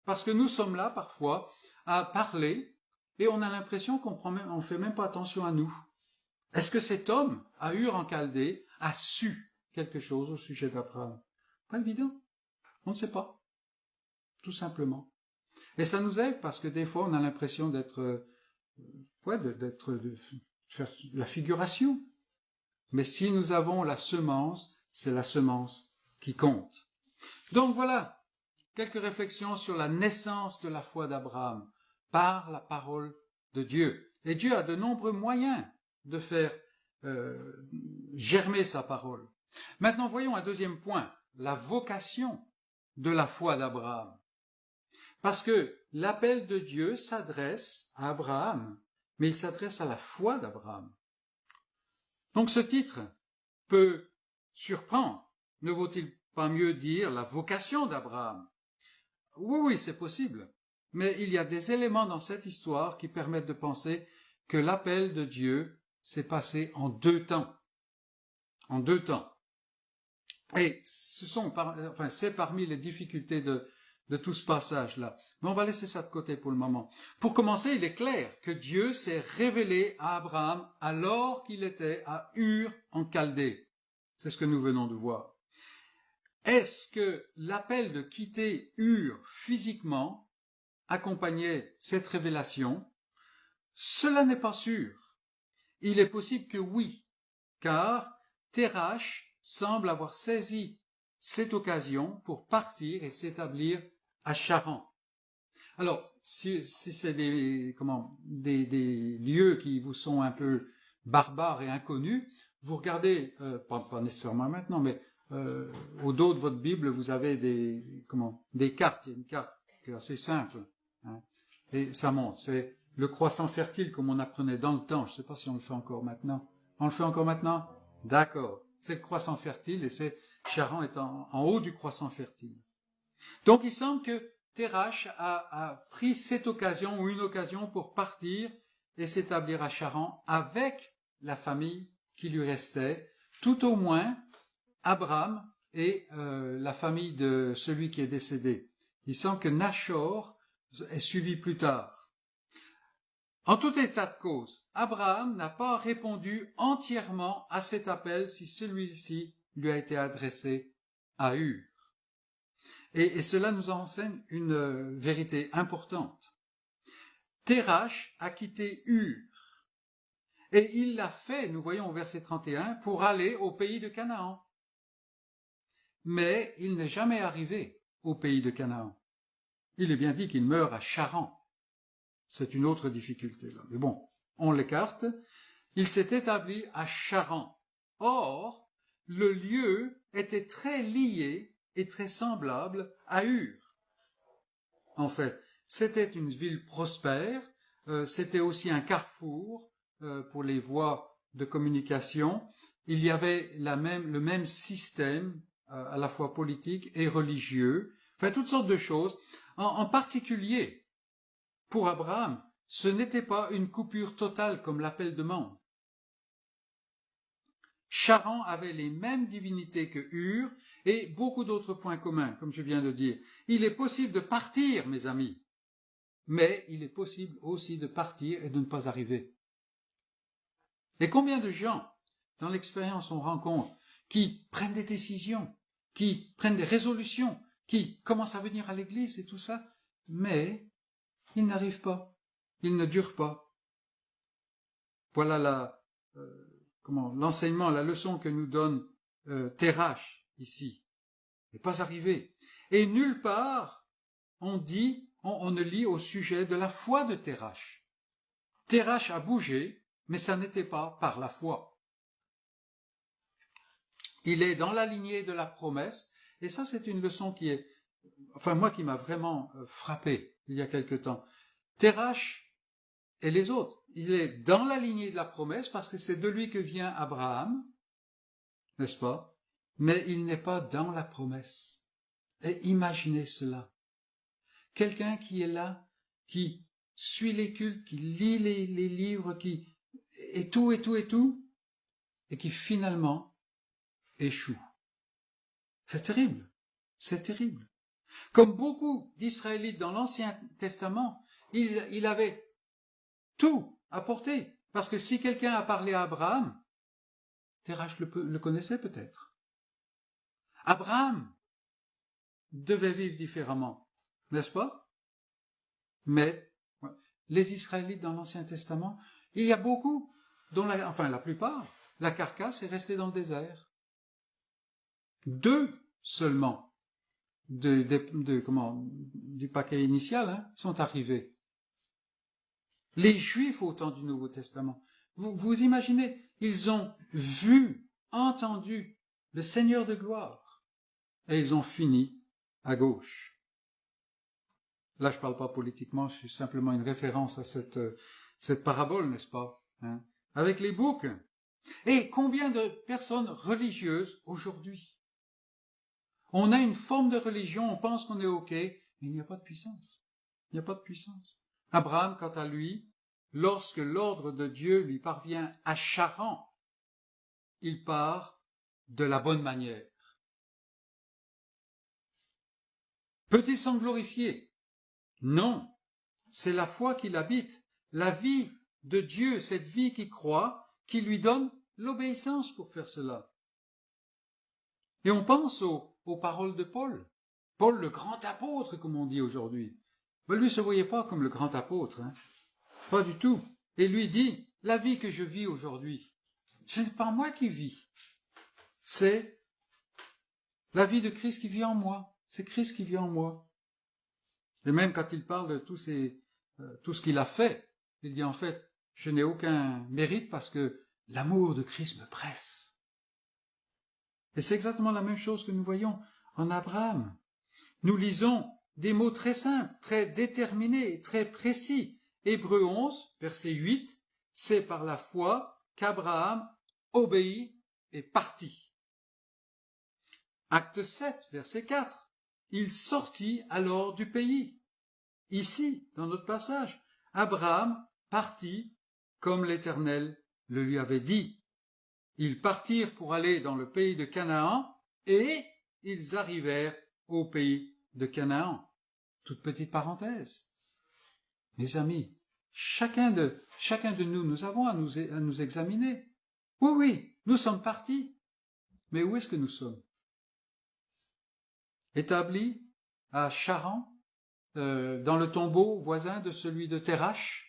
Speaker 2: Parce que nous sommes là, parfois, à parler, et on a l'impression qu'on fait même pas attention à nous. Est-ce que cet homme, à Ur en Chaldée, a su quelque chose au sujet d'Abraham? Pas évident. On ne sait pas. Tout simplement. Et ça nous aide parce que des fois, on a l'impression de faire la figuration. Mais si nous avons la semence, c'est la semence qui compte. Donc voilà, quelques réflexions sur la naissance de la foi d'Abraham par la parole de Dieu. Et Dieu a de nombreux moyens de faire germer sa parole. Maintenant, voyons un deuxième point, la vocation de la foi d'Abraham. Parce que l'appel de Dieu s'adresse à Abraham, mais il s'adresse à la foi d'Abraham. Donc ce titre peut surprendre. Ne vaut-il pas mieux dire la vocation d'Abraham? Oui, c'est possible. Mais il y a des éléments dans cette histoire qui permettent de penser que l'appel de Dieu s'est passé en 2 temps. en 2 temps. Et c'est parmi les difficultés de tout ce passage-là. Mais on va laisser ça de côté pour le moment. Pour commencer, il est clair que Dieu s'est révélé à Abraham alors qu'il était à Ur en Chaldée. C'est ce que nous venons de voir. Est-ce que l'appel de quitter Ur physiquement accompagnait cette révélation? Cela n'est pas sûr. Il est possible que oui, car Terach semble avoir saisi cette occasion pour partir et s'établir à Charan. Alors, si c'est des lieux qui vous sont un peu barbares et inconnus, vous regardez, pas nécessairement maintenant, mais au dos de votre Bible, vous avez des cartes. Il y a une carte qui est assez simple, hein, et ça montre. C'est le croissant fertile comme on apprenait dans le temps. Je ne sais pas si on le fait encore maintenant. On le fait encore maintenant? D'accord. C'est le croissant fertile et Charan est en haut du croissant fertile. Donc il semble que Terach a pris cette occasion ou une occasion pour partir et s'établir à Charan avec la famille qui lui restait, tout au moins Abraham et la famille de celui qui est décédé. Il semble que Nachor est suivi plus tard. En tout état de cause, Abraham n'a pas répondu entièrement à cet appel si celui-ci lui a été adressé à Ur. Et cela nous enseigne une vérité importante. Terach a quitté Ur, et il l'a fait, nous voyons au verset 31, pour aller au pays de Canaan. Mais il n'est jamais arrivé au pays de Canaan. Il est bien dit qu'il meurt à Charan. C'est une autre difficulté là. Mais bon, on l'écarte. Il s'est établi à Charan. Or, le lieu était très lié et très semblable à Ur. En fait, c'était une ville prospère, c'était aussi un carrefour pour les voies de communication. Il y avait le même système, à la fois politique et religieux, enfin toutes sortes de choses. En particulier, pour Abraham, ce n'était pas une coupure totale comme l'appel demande. Charan avait les mêmes divinités que Ur et beaucoup d'autres points communs, comme je viens de dire. Il est possible de partir, mes amis, mais il est possible aussi de partir et de ne pas arriver. Et combien de gens, dans l'expérience, on rencontre, qui prennent des décisions, qui prennent des résolutions, qui commencent à venir à l'église et tout ça, mais ils n'arrivent pas, ils ne durent pas. Voilà l'enseignement, la leçon que nous donne Terach ici. N'est pas arrivé. Et nulle part on ne lit au sujet de la foi de Terach. Terach a bougé, mais ça n'était pas par la foi. Il est dans la lignée de la promesse, et ça c'est une leçon qui m'a vraiment frappé il y a quelque temps. Terach et les autres, il est dans la lignée de la promesse parce que c'est de lui que vient Abraham, n'est-ce pas? Mais il n'est pas dans la promesse. Et imaginez cela. Quelqu'un qui est là, qui suit les cultes, qui lit les livres, et tout, et qui finalement échoue. C'est terrible, c'est terrible. Comme beaucoup d'Israélites dans l'Ancien Testament, il avait tout à porter. Parce que si quelqu'un a parlé à Abraham, Terach le connaissait peut-être. Abraham devait vivre différemment, n'est-ce pas? Mais les Israélites dans l'Ancien Testament, il y a beaucoup, dont la plupart, la carcasse est restée dans le désert. 2 seulement du paquet initial sont arrivés. Les Juifs au temps du Nouveau Testament, vous imaginez, ils ont vu, entendu le Seigneur de gloire et ils ont fini à gauche. Là, je ne parle pas politiquement, je suis simplement une référence à cette parabole, n'est-ce pas, avec les boucs. Et combien de personnes religieuses aujourd'hui? On a une forme de religion, on pense qu'on est OK, mais il n'y a pas de puissance. Il n'y a pas de puissance. Abraham, quant à lui, lorsque l'ordre de Dieu lui parvient à Charan, il part de la bonne manière. Peut-il s'en glorifier? Non, c'est la foi qui l'habite, la vie de Dieu, cette vie qui croit, qui lui donne l'obéissance pour faire cela. Et on pense aux paroles de Paul. Paul, le grand apôtre, comme on dit aujourd'hui. Mais lui ne se voyait pas comme le grand apôtre, hein. Pas du tout. Et lui dit, la vie que je vis aujourd'hui, ce n'est pas moi qui vis, c'est la vie de Christ qui vit en moi. C'est Christ qui vit en moi. Et même quand il parle de tout ce qu'il a fait, il dit en fait, je n'ai aucun mérite parce que l'amour de Christ me presse. Et c'est exactement la même chose que nous voyons en Abraham. Nous lisons des mots très simples, très déterminés, très précis. Hébreux 11, verset 8, c'est par la foi qu'Abraham obéit et partit. Acte 7, verset 4, il sortit alors du pays. Ici, dans notre passage, Abraham partit comme l'Éternel le lui avait dit. Ils partirent pour aller dans le pays de Canaan et ils arrivèrent au pays de Canaan. Toute petite parenthèse. Mes amis, chacun de nous, nous avons à nous examiner. Oui, nous sommes partis. Mais où est-ce que nous sommes? Établis à Charan, dans le tombeau voisin de celui de Terach.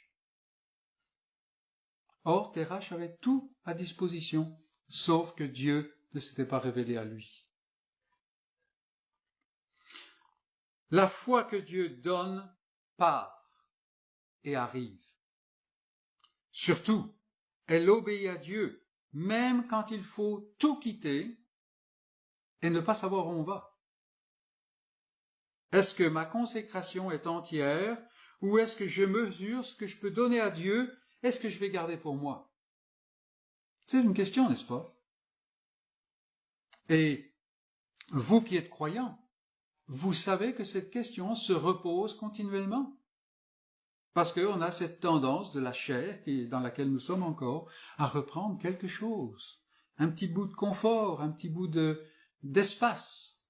Speaker 2: Or, Terach avait tout à disposition, sauf que Dieu ne s'était pas révélé à lui. La foi que Dieu donne part et arrive. Surtout, elle obéit à Dieu, même quand il faut tout quitter et ne pas savoir où on va. Est-ce que ma consécration est entière ou est-ce que je mesure ce que je peux donner à Dieu? Est-ce que je vais garder pour moi? C'est une question, n'est-ce pas? Et vous qui êtes croyants, vous savez que cette question se repose continuellement. Parce qu'on a cette tendance de la chair dans laquelle nous sommes encore à reprendre quelque chose. Un petit bout de confort, un petit bout d'espace.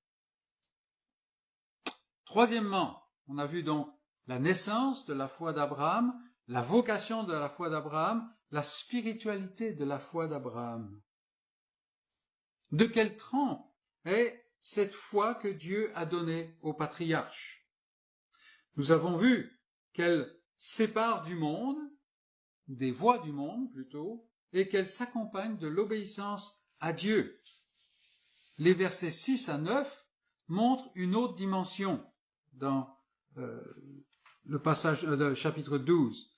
Speaker 2: Troisièmement, on a vu donc la naissance de la foi d'Abraham, la vocation de la foi d'Abraham, la spiritualité de la foi d'Abraham. De quelle trempe est cette foi que Dieu a donnée aux patriarches? Nous avons vu qu'elle sépare du monde, des voies du monde plutôt, et qu'elle s'accompagne de l'obéissance à Dieu. Les versets 6 à 9 montrent une autre dimension dans le passage du chapitre 12.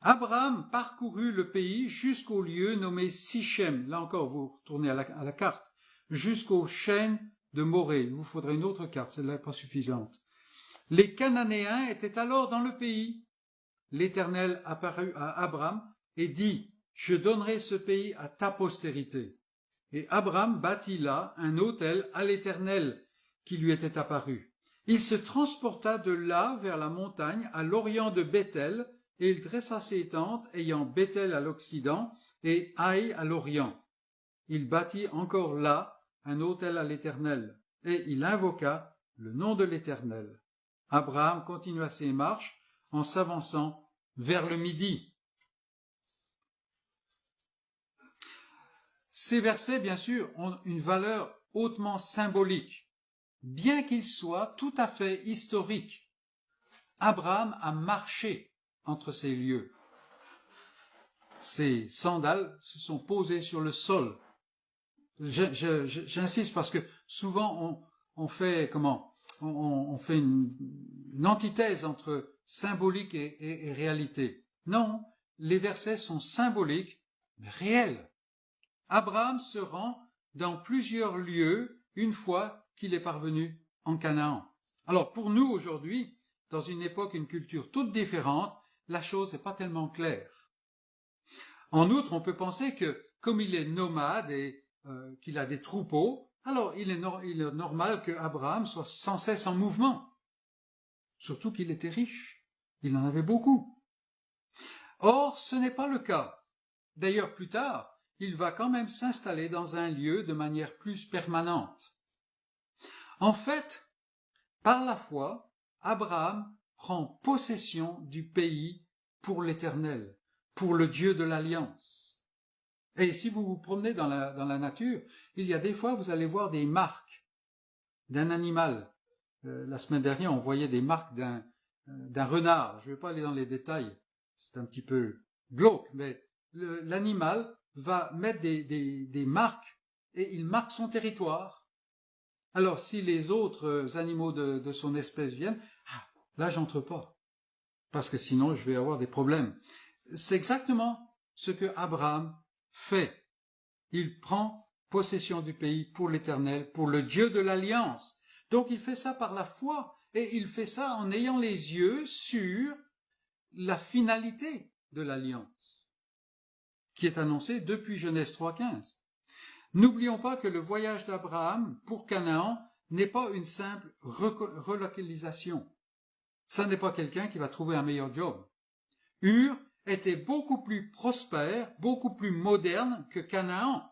Speaker 2: Abraham parcourut le pays jusqu'au lieu nommé Sichem. Là encore, vous retournez à la carte. Jusqu'aux chênes de Morée. Il vous faudrait une autre carte, celle-là n'est pas suffisante. Les Cananéens étaient alors dans le pays. L'Éternel apparut à Abraham et dit, « Je donnerai ce pays à ta postérité. » Et Abraham bâtit là un autel à l'Éternel qui lui était apparu. Il se transporta de là vers la montagne à l'orient de Béthel, et il dressa ses tentes, ayant Béthel à l'occident et Haï à l'orient. Il bâtit encore là un autel à l'Éternel, et il invoqua le nom de l'Éternel. Abraham continua ses marches en s'avançant vers le midi. Ces versets, bien sûr, ont une valeur hautement symbolique, bien qu'ils soient tout à fait historiques. Abraham a marché entre ces lieux. Ses sandales se sont posées sur le sol. J'insiste parce que souvent on fait on fait une antithèse entre symbolique et réalité. Non, les versets sont symboliques, mais réels. Abraham se rend dans plusieurs lieux une fois qu'il est parvenu en Canaan. Alors pour nous aujourd'hui, dans une époque, une culture toute différente, la chose n'est pas tellement claire. En outre, on peut penser que comme il est nomade et qu'il a des troupeaux, alors il est normal que Abraham soit sans cesse en mouvement. Surtout qu'il était riche. Il en avait beaucoup. Or, ce n'est pas le cas. D'ailleurs, plus tard, il va quand même s'installer dans un lieu de manière plus permanente. En fait, par la foi, Abraham prend possession du pays pour l'Éternel, pour le Dieu de l'Alliance. Et si vous vous promenez dans la nature, il y a des fois, vous allez voir des marques d'un animal. La semaine dernière, on voyait des marques d'un renard. Je ne vais pas aller dans les détails, c'est un petit peu glauque, mais l'animal va mettre des marques et il marque son territoire. Alors, si les autres animaux de son espèce viennent, là, j'entre pas, parce que sinon, je vais avoir des problèmes. C'est exactement ce que Abraham fait. Il prend possession du pays pour l'Éternel, pour le Dieu de l'Alliance. Donc, il fait ça par la foi, et il fait ça en ayant les yeux sur la finalité de l'Alliance, qui est annoncée depuis Genèse 3,15. N'oublions pas que le voyage d'Abraham pour Canaan n'est pas une simple relocalisation. Ça n'est pas quelqu'un qui va trouver un meilleur job. Ur était beaucoup plus prospère, beaucoup plus moderne que Canaan.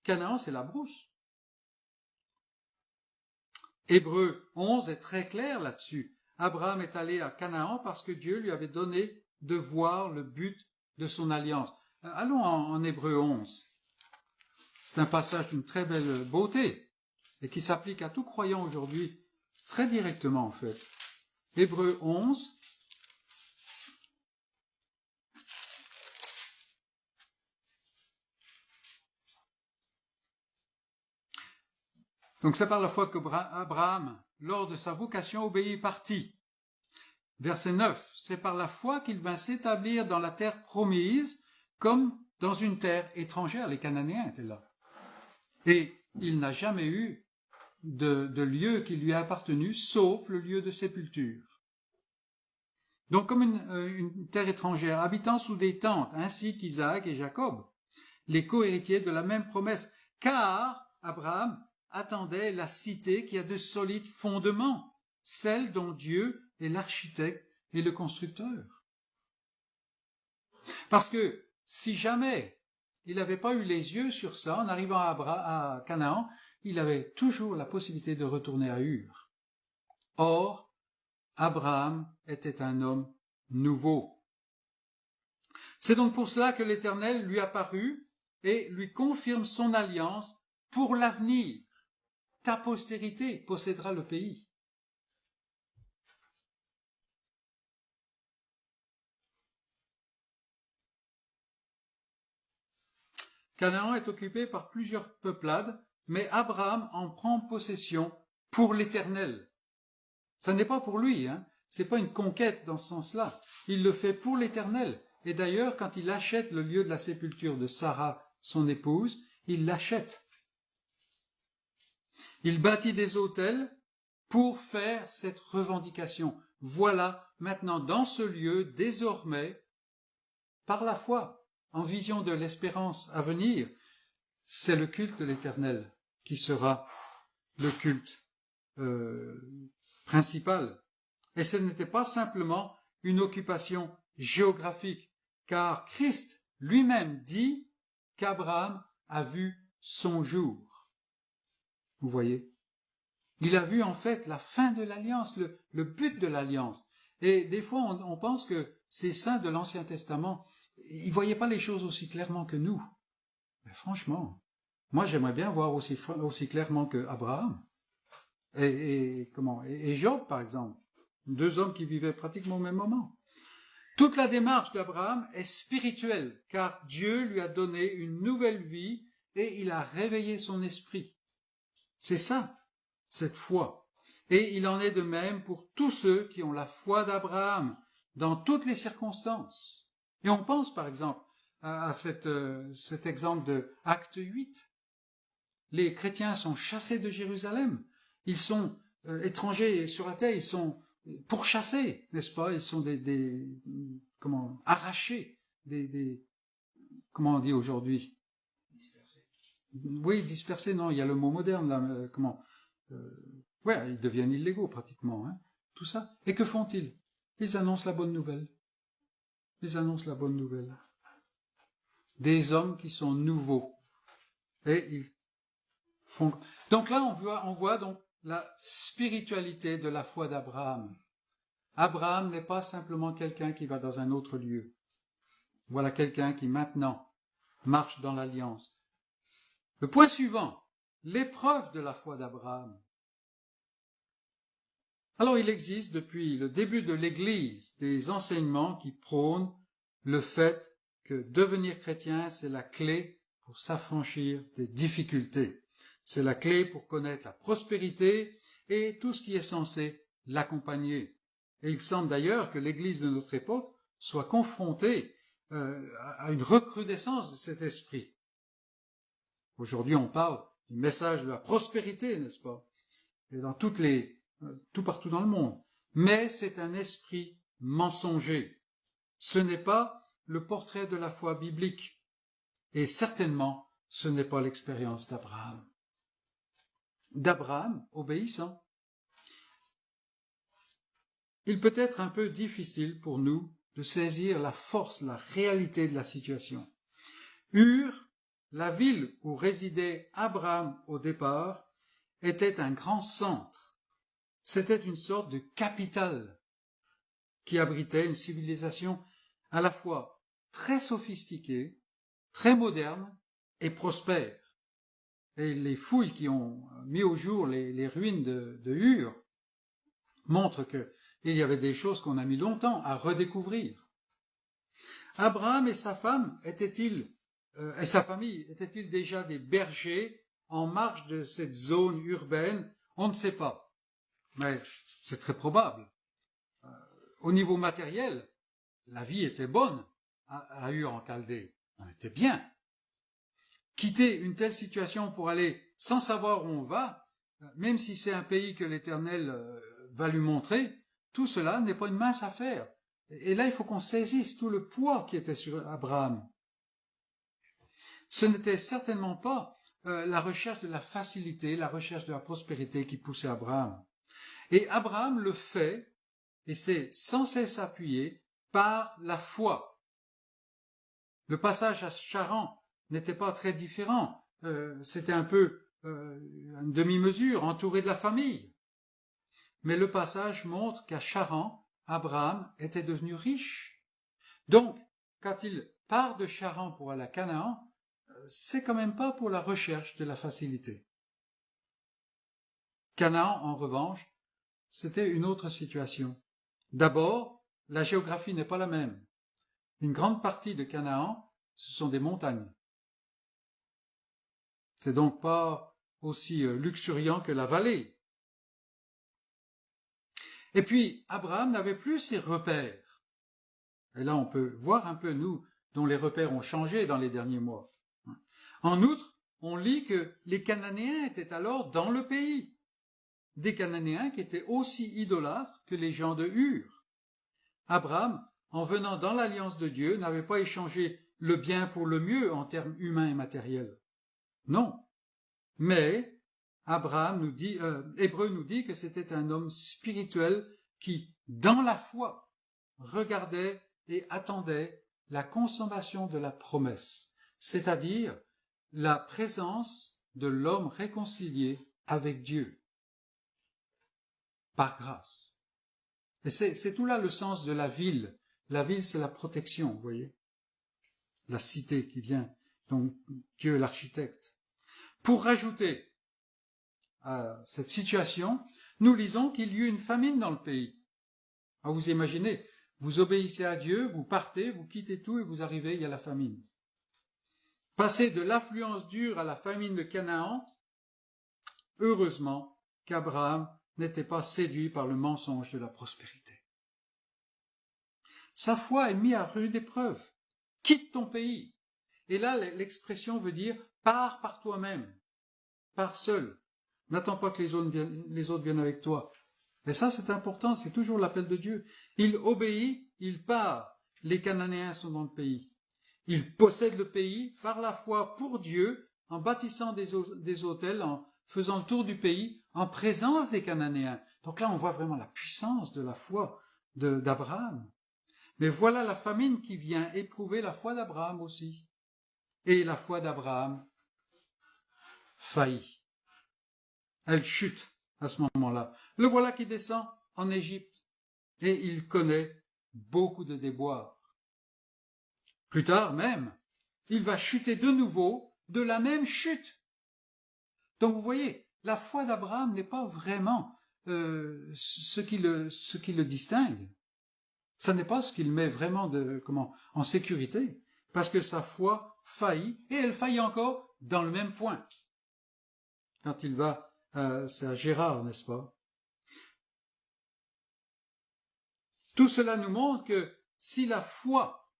Speaker 2: Canaan, c'est la brousse. Hébreux 11 est très clair là-dessus. Abraham est allé à Canaan parce que Dieu lui avait donné de voir le but de son alliance. Allons en Hébreux 11. C'est un passage d'une très belle beauté et qui s'applique à tout croyant aujourd'hui, très directement en fait. Hébreux 11. Donc c'est par la foi qu'Abraham, lors de sa vocation, obéit et partit. Verset 9. C'est par la foi qu'il vint s'établir dans la terre promise, comme dans une terre étrangère. Les Cananéens étaient là. Et il n'a jamais eu de lieu qui lui a appartenu, sauf le lieu de sépulture. Donc comme une terre étrangère, habitant sous des tentes, ainsi qu'Isaac et Jacob, les co-héritiers de la même promesse, car Abraham attendait la cité qui a de solides fondements, celle dont Dieu est l'architecte et le constructeur. Parce que si jamais il n'avait pas eu les yeux sur ça, en arrivant à Canaan, il avait toujours la possibilité de retourner à Ur. Or, Abraham était un homme nouveau. C'est donc pour cela que l'Éternel lui apparut et lui confirme son alliance pour l'avenir. Ta postérité possédera le pays. Canaan est occupé par plusieurs peuplades, mais Abraham en prend possession pour l'Éternel. Ça n'est pas pour lui, c'est pas une conquête dans ce sens-là. Il le fait pour l'Éternel. Et d'ailleurs, quand il achète le lieu de la sépulture de Sarah, son épouse, il l'achète. Il bâtit des autels pour faire cette revendication. Voilà, maintenant, dans ce lieu, désormais, par la foi, en vision de l'espérance à venir, c'est le culte de l'Éternel qui sera le culte principal. Et ce n'était pas simplement une occupation géographique, car Christ lui-même dit qu'Abraham a vu son jour. Vous voyez? Il a vu en fait la fin de l'alliance, le but de l'alliance. Et des fois, on pense que ces saints de l'Ancien Testament, ils ne voyaient pas les choses aussi clairement que nous. Mais franchement, moi j'aimerais bien voir aussi clairement que Abraham et Job, par exemple. Deux hommes qui vivaient pratiquement au même moment. Toute la démarche d'Abraham est spirituelle, car Dieu lui a donné une nouvelle vie et il a réveillé son esprit. C'est ça, cette foi. Et il en est de même pour tous ceux qui ont la foi d'Abraham, dans toutes les circonstances. Et on pense, par exemple, à cet exemple de Acte 8. Les chrétiens sont chassés de Jérusalem. Ils sont étrangers sur la terre, ils sont pourchassés, n'est-ce pas? Ils sont arrachés, comment on dit aujourd'hui? Oui, dispersés, non, il y a le mot moderne, là, ils deviennent illégaux, pratiquement, tout ça. Et que font-ils? Ils annoncent la bonne nouvelle. Ils annoncent la bonne nouvelle. des hommes qui sont nouveaux. Et ils font... Donc là, on voit donc la spiritualité de la foi d'Abraham. Abraham n'est pas simplement quelqu'un qui va dans un autre lieu. Voilà quelqu'un qui maintenant marche dans l'alliance. Le point suivant, l'épreuve de la foi d'Abraham. Alors il existe depuis le début de l'Église des enseignements qui prônent le fait que devenir chrétien, c'est la clé pour s'affranchir des difficultés. C'est la clé pour connaître la prospérité et tout ce qui est censé l'accompagner. Et il semble d'ailleurs que l'Église de notre époque soit confrontée à une recrudescence de cet esprit. Aujourd'hui, on parle du message de la prospérité, n'est-ce pas? Et dans tout partout dans le monde. Mais c'est un esprit mensonger. Ce n'est pas le portrait de la foi biblique. Et certainement, ce n'est pas l'expérience d'Abraham. D'Abraham obéissant. Il peut être un peu difficile pour nous de saisir la force, la réalité de la situation. Ur, la ville où résidait Abraham au départ, était un grand centre. C'était une sorte de capitale qui abritait une civilisation à la fois très sophistiquée, très moderne et prospère. Et les fouilles qui ont mis au jour les ruines de Ur montrent qu'il y avait des choses qu'on a mis longtemps à redécouvrir. Abraham et sa femme et sa famille étaient-ils déjà des bergers en marge de cette zone urbaine? On ne sait pas, mais c'est très probable. Au niveau matériel, la vie était bonne à Ur en Chaldée. On était bien. Quitter une telle situation pour aller sans savoir où on va, même si c'est un pays que l'Éternel va lui montrer, tout cela n'est pas une mince affaire. Et là, il faut qu'on saisisse tout le poids qui était sur Abraham. Ce n'était certainement pas la recherche de la facilité, la recherche de la prospérité qui poussait Abraham. Et Abraham le fait, et c'est sans cesse appuyé par la foi. Le passage à Charan n'était pas très différent. C'était un peu une demi-mesure, entouré de la famille. Mais le passage montre qu'à Charan, Abraham était devenu riche. Donc, quand il part de Charan pour aller à Canaan, c'est quand même pas pour la recherche de la facilité. Canaan, en revanche, c'était une autre situation. D'abord, la géographie n'est pas la même. Une grande partie de Canaan, ce sont des montagnes. C'est donc pas aussi luxuriant que la vallée. Et puis, Abraham n'avait plus ses repères. Et là, on peut voir un peu, nous, dont les repères ont changé dans les derniers mois. En outre, on lit que les Cananéens étaient alors dans le pays. Des Cananéens qui étaient aussi idolâtres que les gens de Ur. Abraham, en venant dans l'alliance de Dieu, n'avait pas échangé le bien pour le mieux en termes humains et matériels. Non. Mais Hébreu nous dit que c'était un homme spirituel qui, dans la foi, regardait et attendait la consommation de la promesse, c'est-à-dire la présence de l'homme réconcilié avec Dieu, par grâce. Et c'est tout là le sens de la ville. La ville, c'est la protection, vous voyez. La cité qui vient, donc Dieu l'architecte. Pour rajouter à cette situation, nous lisons qu'il y eut une famine dans le pays. Alors vous imaginez, vous obéissez à Dieu, vous partez, vous quittez tout et vous arrivez, il y a la famine. Passer de l'affluence d'Ur à la famine de Canaan, heureusement qu'Abraham n'était pas séduit par le mensonge de la prospérité. Sa foi est mise à rude épreuve. Quitte ton pays. Et là, l'expression veut dire pars par toi-même, pars seul. N'attends pas que les autres viennent avec toi. Et ça, c'est important, c'est toujours l'appel de Dieu. Il obéit, il part. Les Cananéens sont dans le pays. Il possède le pays par la foi pour Dieu, en bâtissant des autels, en faisant le tour du pays, en présence des Cananéens. Donc là, on voit vraiment la puissance de la foi d'Abraham. Mais voilà la famine qui vient éprouver la foi d'Abraham aussi. Et la foi d'Abraham faillit. Elle chute à ce moment-là. Le voilà qui descend en Égypte et il connaît beaucoup de déboires. Plus tard même, il va chuter de nouveau de la même chute. Donc vous voyez, la foi d'Abraham n'est pas vraiment ce qui le distingue. Ça n'est pas ce qui le met vraiment en sécurité, parce que sa foi faillit, et elle faillit encore dans le même point. Quand il va, c'est à Gérard, n'est-ce pas? Tout cela nous montre que si la foi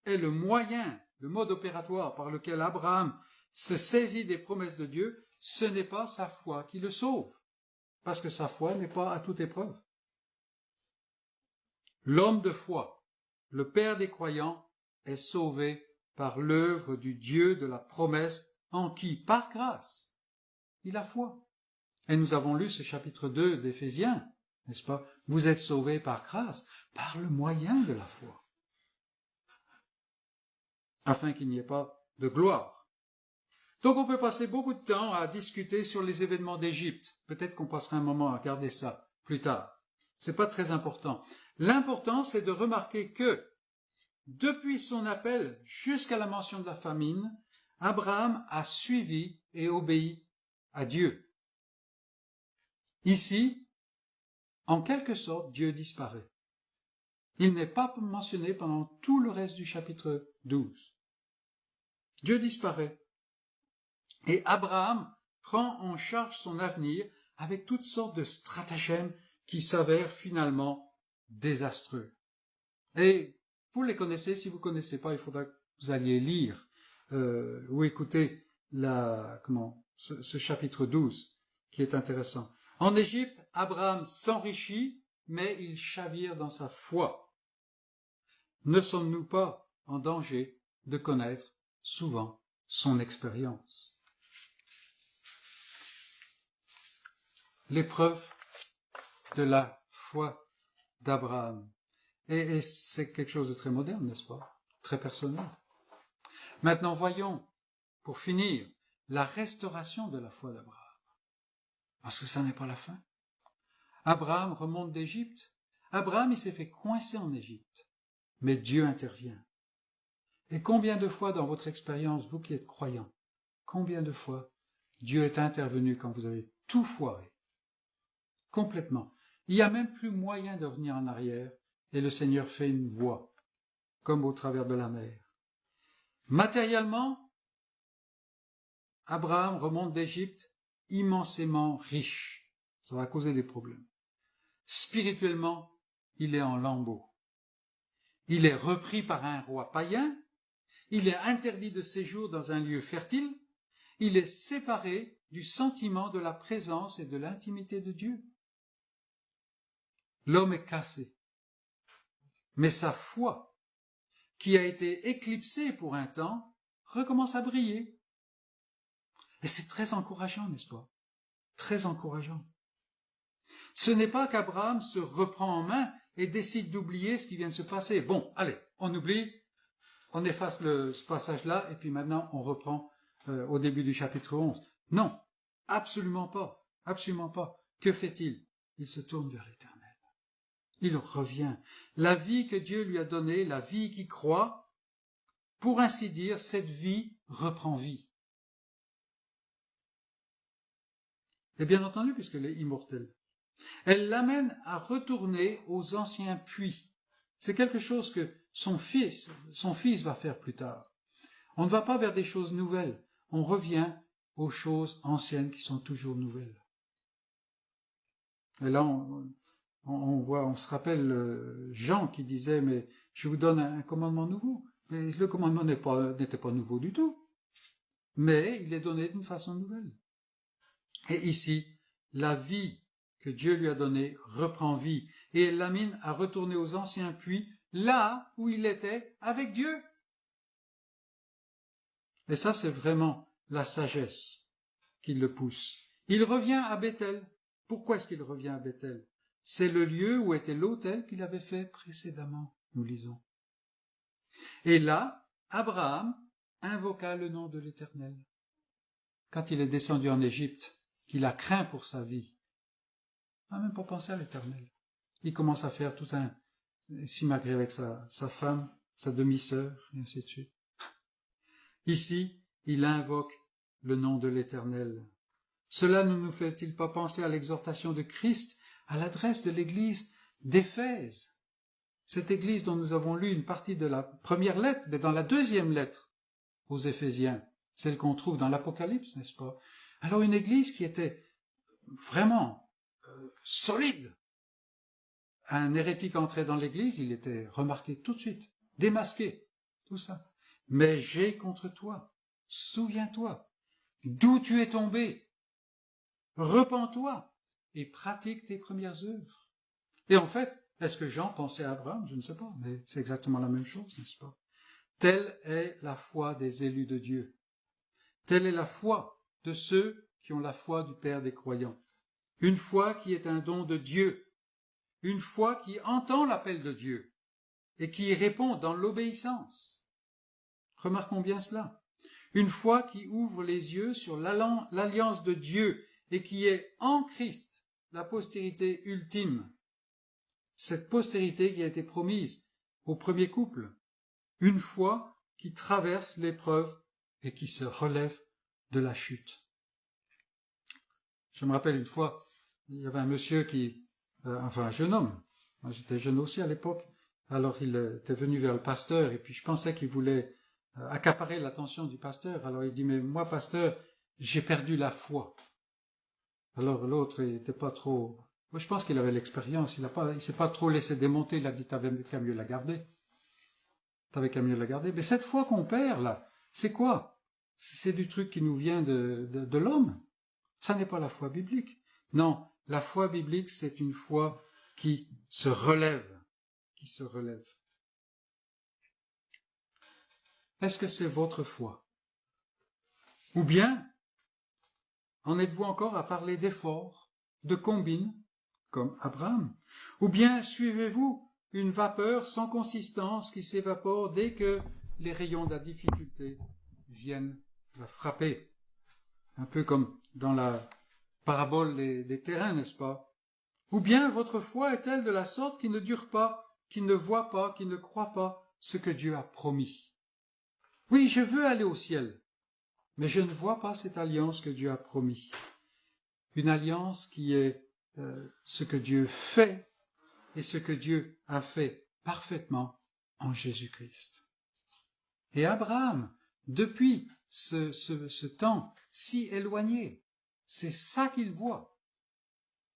Speaker 2: est le moyen, le mode opératoire par lequel Abraham se saisit des promesses de Dieu, ce n'est pas sa foi qui le sauve, parce que sa foi n'est pas à toute épreuve. L'homme de foi, le Père des croyants, est sauvé par l'œuvre du Dieu de la promesse en qui, par grâce, il a foi. Et nous avons lu ce chapitre 2 d'Éphésiens, n'est-ce pas? Vous êtes sauvés par grâce, par le moyen de la foi, afin qu'il n'y ait pas de gloire. Donc on peut passer beaucoup de temps à discuter sur les événements d'Égypte. Peut-être qu'on passera un moment à regarder ça plus tard. C'est pas très important. L'important, c'est de remarquer que, depuis son appel jusqu'à la mention de la famine, Abraham a suivi et obéi à Dieu. Ici, en quelque sorte, Dieu disparaît. Il n'est pas mentionné pendant tout le reste du chapitre 12. Dieu disparaît. Et Abraham prend en charge son avenir avec toutes sortes de stratagèmes qui s'avèrent finalement désastreux. Et vous les connaissez, si vous ne connaissez pas, il faudra que vous alliez lire ou écouter ce chapitre 12 qui est intéressant. En Égypte, Abraham s'enrichit, mais il chavire dans sa foi. Ne sommes-nous pas en danger de connaître souvent son expérience? L'épreuve de la foi d'Abraham. Et c'est quelque chose de très moderne, n'est-ce pas? Très personnel. Maintenant, voyons, pour finir, la restauration de la foi d'Abraham. Parce que ça n'est pas la fin. Abraham remonte d'Égypte. Abraham, il s'est fait coincer en Égypte. Mais Dieu intervient. Et combien de fois dans votre expérience, vous qui êtes croyants, combien de fois Dieu est intervenu quand vous avez tout foiré? Complètement. Il n'y a même plus moyen de revenir en arrière et le Seigneur fait une voie, comme au travers de la mer. Matériellement, Abraham remonte d'Égypte immensément riche. Ça va causer des problèmes. Spirituellement, il est en lambeaux. Il est repris par un roi païen. Il est interdit de séjour dans un lieu fertile. Il est séparé du sentiment de la présence et de l'intimité de Dieu. L'homme est cassé. Mais sa foi, qui a été éclipsée pour un temps, recommence à briller. Et c'est très encourageant, n'est-ce pas? Très encourageant. Ce n'est pas qu'Abraham se reprend en main et décide d'oublier ce qui vient de se passer. Bon, allez, on oublie, on efface ce passage-là, et puis maintenant on reprend au début du chapitre 11. Non, absolument pas, absolument pas. Que fait-il? Il se tourne vers l'Éternel. Il revient. La vie que Dieu lui a donnée, la vie qui croit, pour ainsi dire, cette vie reprend vie. Et bien entendu, puisqu'elle est immortelle, elle l'amène à retourner aux anciens puits. C'est quelque chose que son fils va faire plus tard. On ne va pas vers des choses nouvelles, on revient aux choses anciennes qui sont toujours nouvelles. Et là, on se rappelle Jean qui disait, mais je vous donne un commandement nouveau. Mais le commandement n'était pas nouveau du tout, mais il est donné d'une façon nouvelle. Et ici, la vie que Dieu lui a donnée reprend vie, et elle l'amène à retourner aux anciens puits, là où il était avec Dieu. Et ça, c'est vraiment la sagesse qui le pousse. Il revient à Béthel. Pourquoi est-ce qu'il revient à Béthel? C'est le lieu où était l'autel qu'il avait fait précédemment, nous lisons. Et là, Abraham invoqua le nom de l'Éternel. Quand il est descendu en Égypte, qu'il a craint pour sa vie, il n'a même pas pensé à l'Éternel. Il commence à faire tout un simagrée avec sa femme, sa demi-sœur, et ainsi de suite. Ici, il invoque le nom de l'Éternel. Cela ne nous fait-il pas penser à l'exhortation de Christ à l'adresse de l'église d'Éphèse? Cette église dont nous avons lu une partie de la première lettre, mais dans la deuxième lettre aux Éphésiens, celle qu'on trouve dans l'Apocalypse, n'est-ce pas? Alors une église qui était vraiment solide. Un hérétique entrait dans l'église, il était remarqué tout de suite, démasqué, tout ça. Mais j'ai contre toi, souviens-toi, d'où tu es tombé, repens-toi et pratique tes premières œuvres. Et en fait, est-ce que Jean pensait à Abraham? Je ne sais pas, mais c'est exactement la même chose, n'est-ce pas? Telle est la foi des élus de Dieu. Telle est la foi de ceux qui ont la foi du Père des croyants. Une foi qui est un don de Dieu. Une foi qui entend l'appel de Dieu et qui y répond dans l'obéissance. Remarquons bien cela. Une foi qui ouvre les yeux sur l'alliance de Dieu et qui est en Christ la postérité ultime. Cette postérité qui a été promise au premier couple. Une foi qui traverse l'épreuve et qui se relève de la chute. Je me rappelle une fois, il y avait un monsieur un jeune homme, moi j'étais jeune aussi à l'époque, alors il était venu vers le pasteur et puis je pensais qu'il voulait accaparer l'attention du pasteur. Alors il dit, mais moi pasteur, j'ai perdu la foi. Alors l'autre, il n'était pas trop... Moi je pense qu'il avait l'expérience, il s'est pas trop laissé démonter, il a dit, t'avais qu'à mieux la garder. Mais cette foi qu'on perd là, c'est quoi? C'est du truc qui nous vient de l'homme. Ça n'est pas la foi biblique. Non, la foi biblique, c'est une foi qui se relève. Est-ce que c'est votre foi? Ou bien, en êtes-vous encore à parler d'efforts, de combines, comme Abraham? Ou bien suivez-vous une vapeur sans consistance qui s'évapore dès que les rayons de la difficulté viennent la frapper? Un peu comme dans la parabole des terrains, n'est-ce pas? Ou bien votre foi est-elle de la sorte qui ne dure pas, qui ne voit pas, qui ne croit pas ce que Dieu a promis? Oui, je veux aller au ciel, mais je ne vois pas cette alliance que Dieu a promis. Une alliance qui est ce que Dieu fait et ce que Dieu a fait parfaitement en Jésus-Christ. Et Abraham, depuis ce temps si éloigné, c'est ça qu'il voit.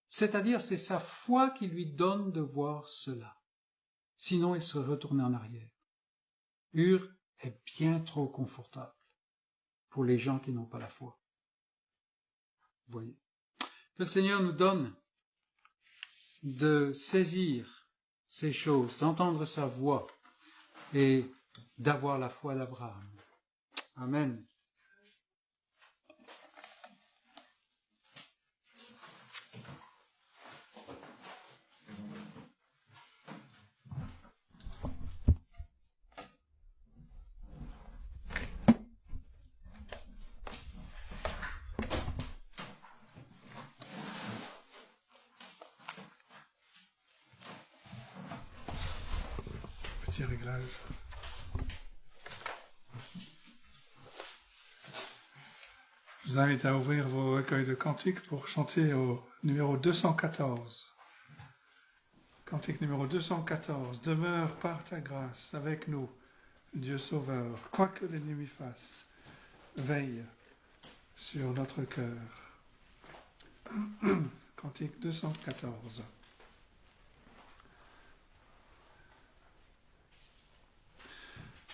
Speaker 2: C'est-à-dire, c'est sa foi qui lui donne de voir cela. Sinon, il serait retourné en arrière. Ur est bien trop confortable pour les gens qui n'ont pas la foi. Vous voyez. Que le Seigneur nous donne de saisir ces choses, d'entendre sa voix et d'avoir la foi d'Abraham. Amen.
Speaker 1: Petit réglage. Je vous invite à ouvrir vos recueils de cantiques pour chanter au numéro 214. Cantique numéro 214. Demeure par ta grâce avec nous, Dieu Sauveur, quoi que l'ennemi fasse, veille sur notre cœur. Cantique 214.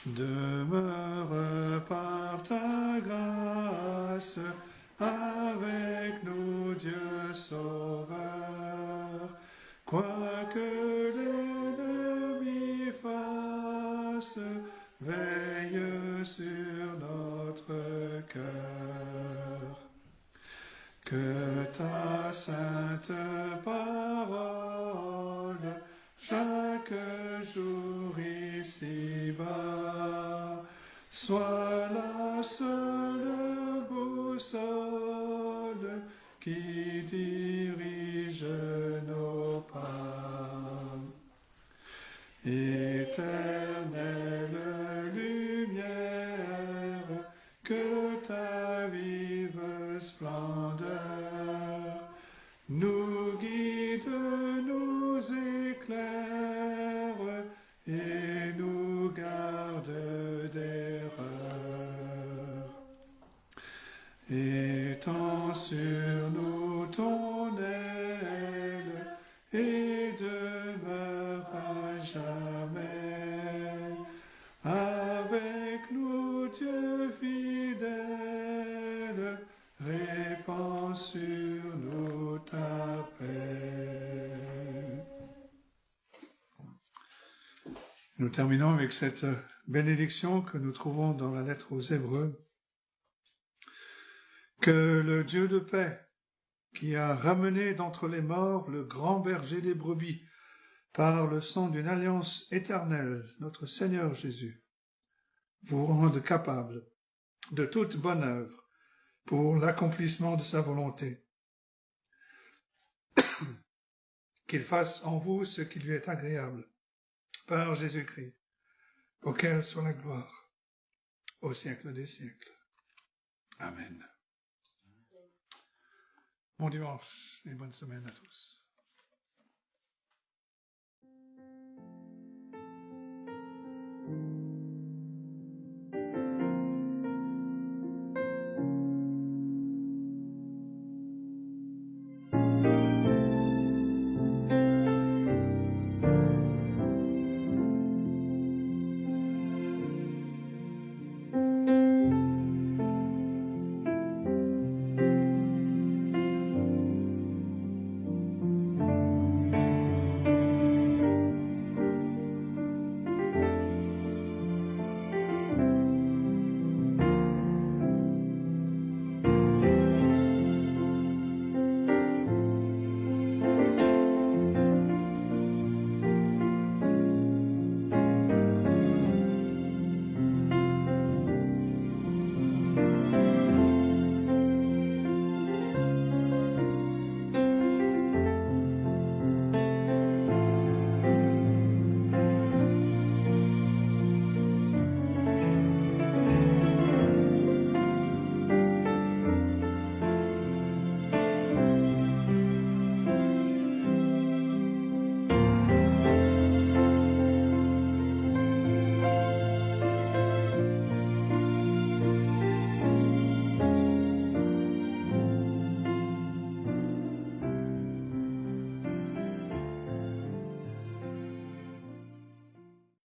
Speaker 1: Demeure par ta grâce avec nous, Dieu Sauveur, quoi que l'ennemi fasse, veille sur notre cœur. Que ta sainte parole chaque jour ici-bas sois la seule boussole qui dirige nos pas. Éternelle lumière, que ta vive splendeur nous guide, nous éclaire et nous garde d'erreur. Étends sur nous ton aile et demeure à jamais avec nous, Dieu fidèle, répands sur nous ta paix. Nous terminons avec cette bénédiction que nous trouvons dans la lettre aux Hébreux. Que le Dieu de paix, qui a ramené d'entre les morts le grand berger des brebis, par le sang d'une alliance éternelle, notre Seigneur Jésus, vous rende capable de toute bonne œuvre pour l'accomplissement de sa volonté. Qu'il fasse en vous ce qui lui est agréable, par Jésus-Christ, auquel soit la gloire, au siècle des siècles. Amen. Bon dimanche et bonne semaine à tous.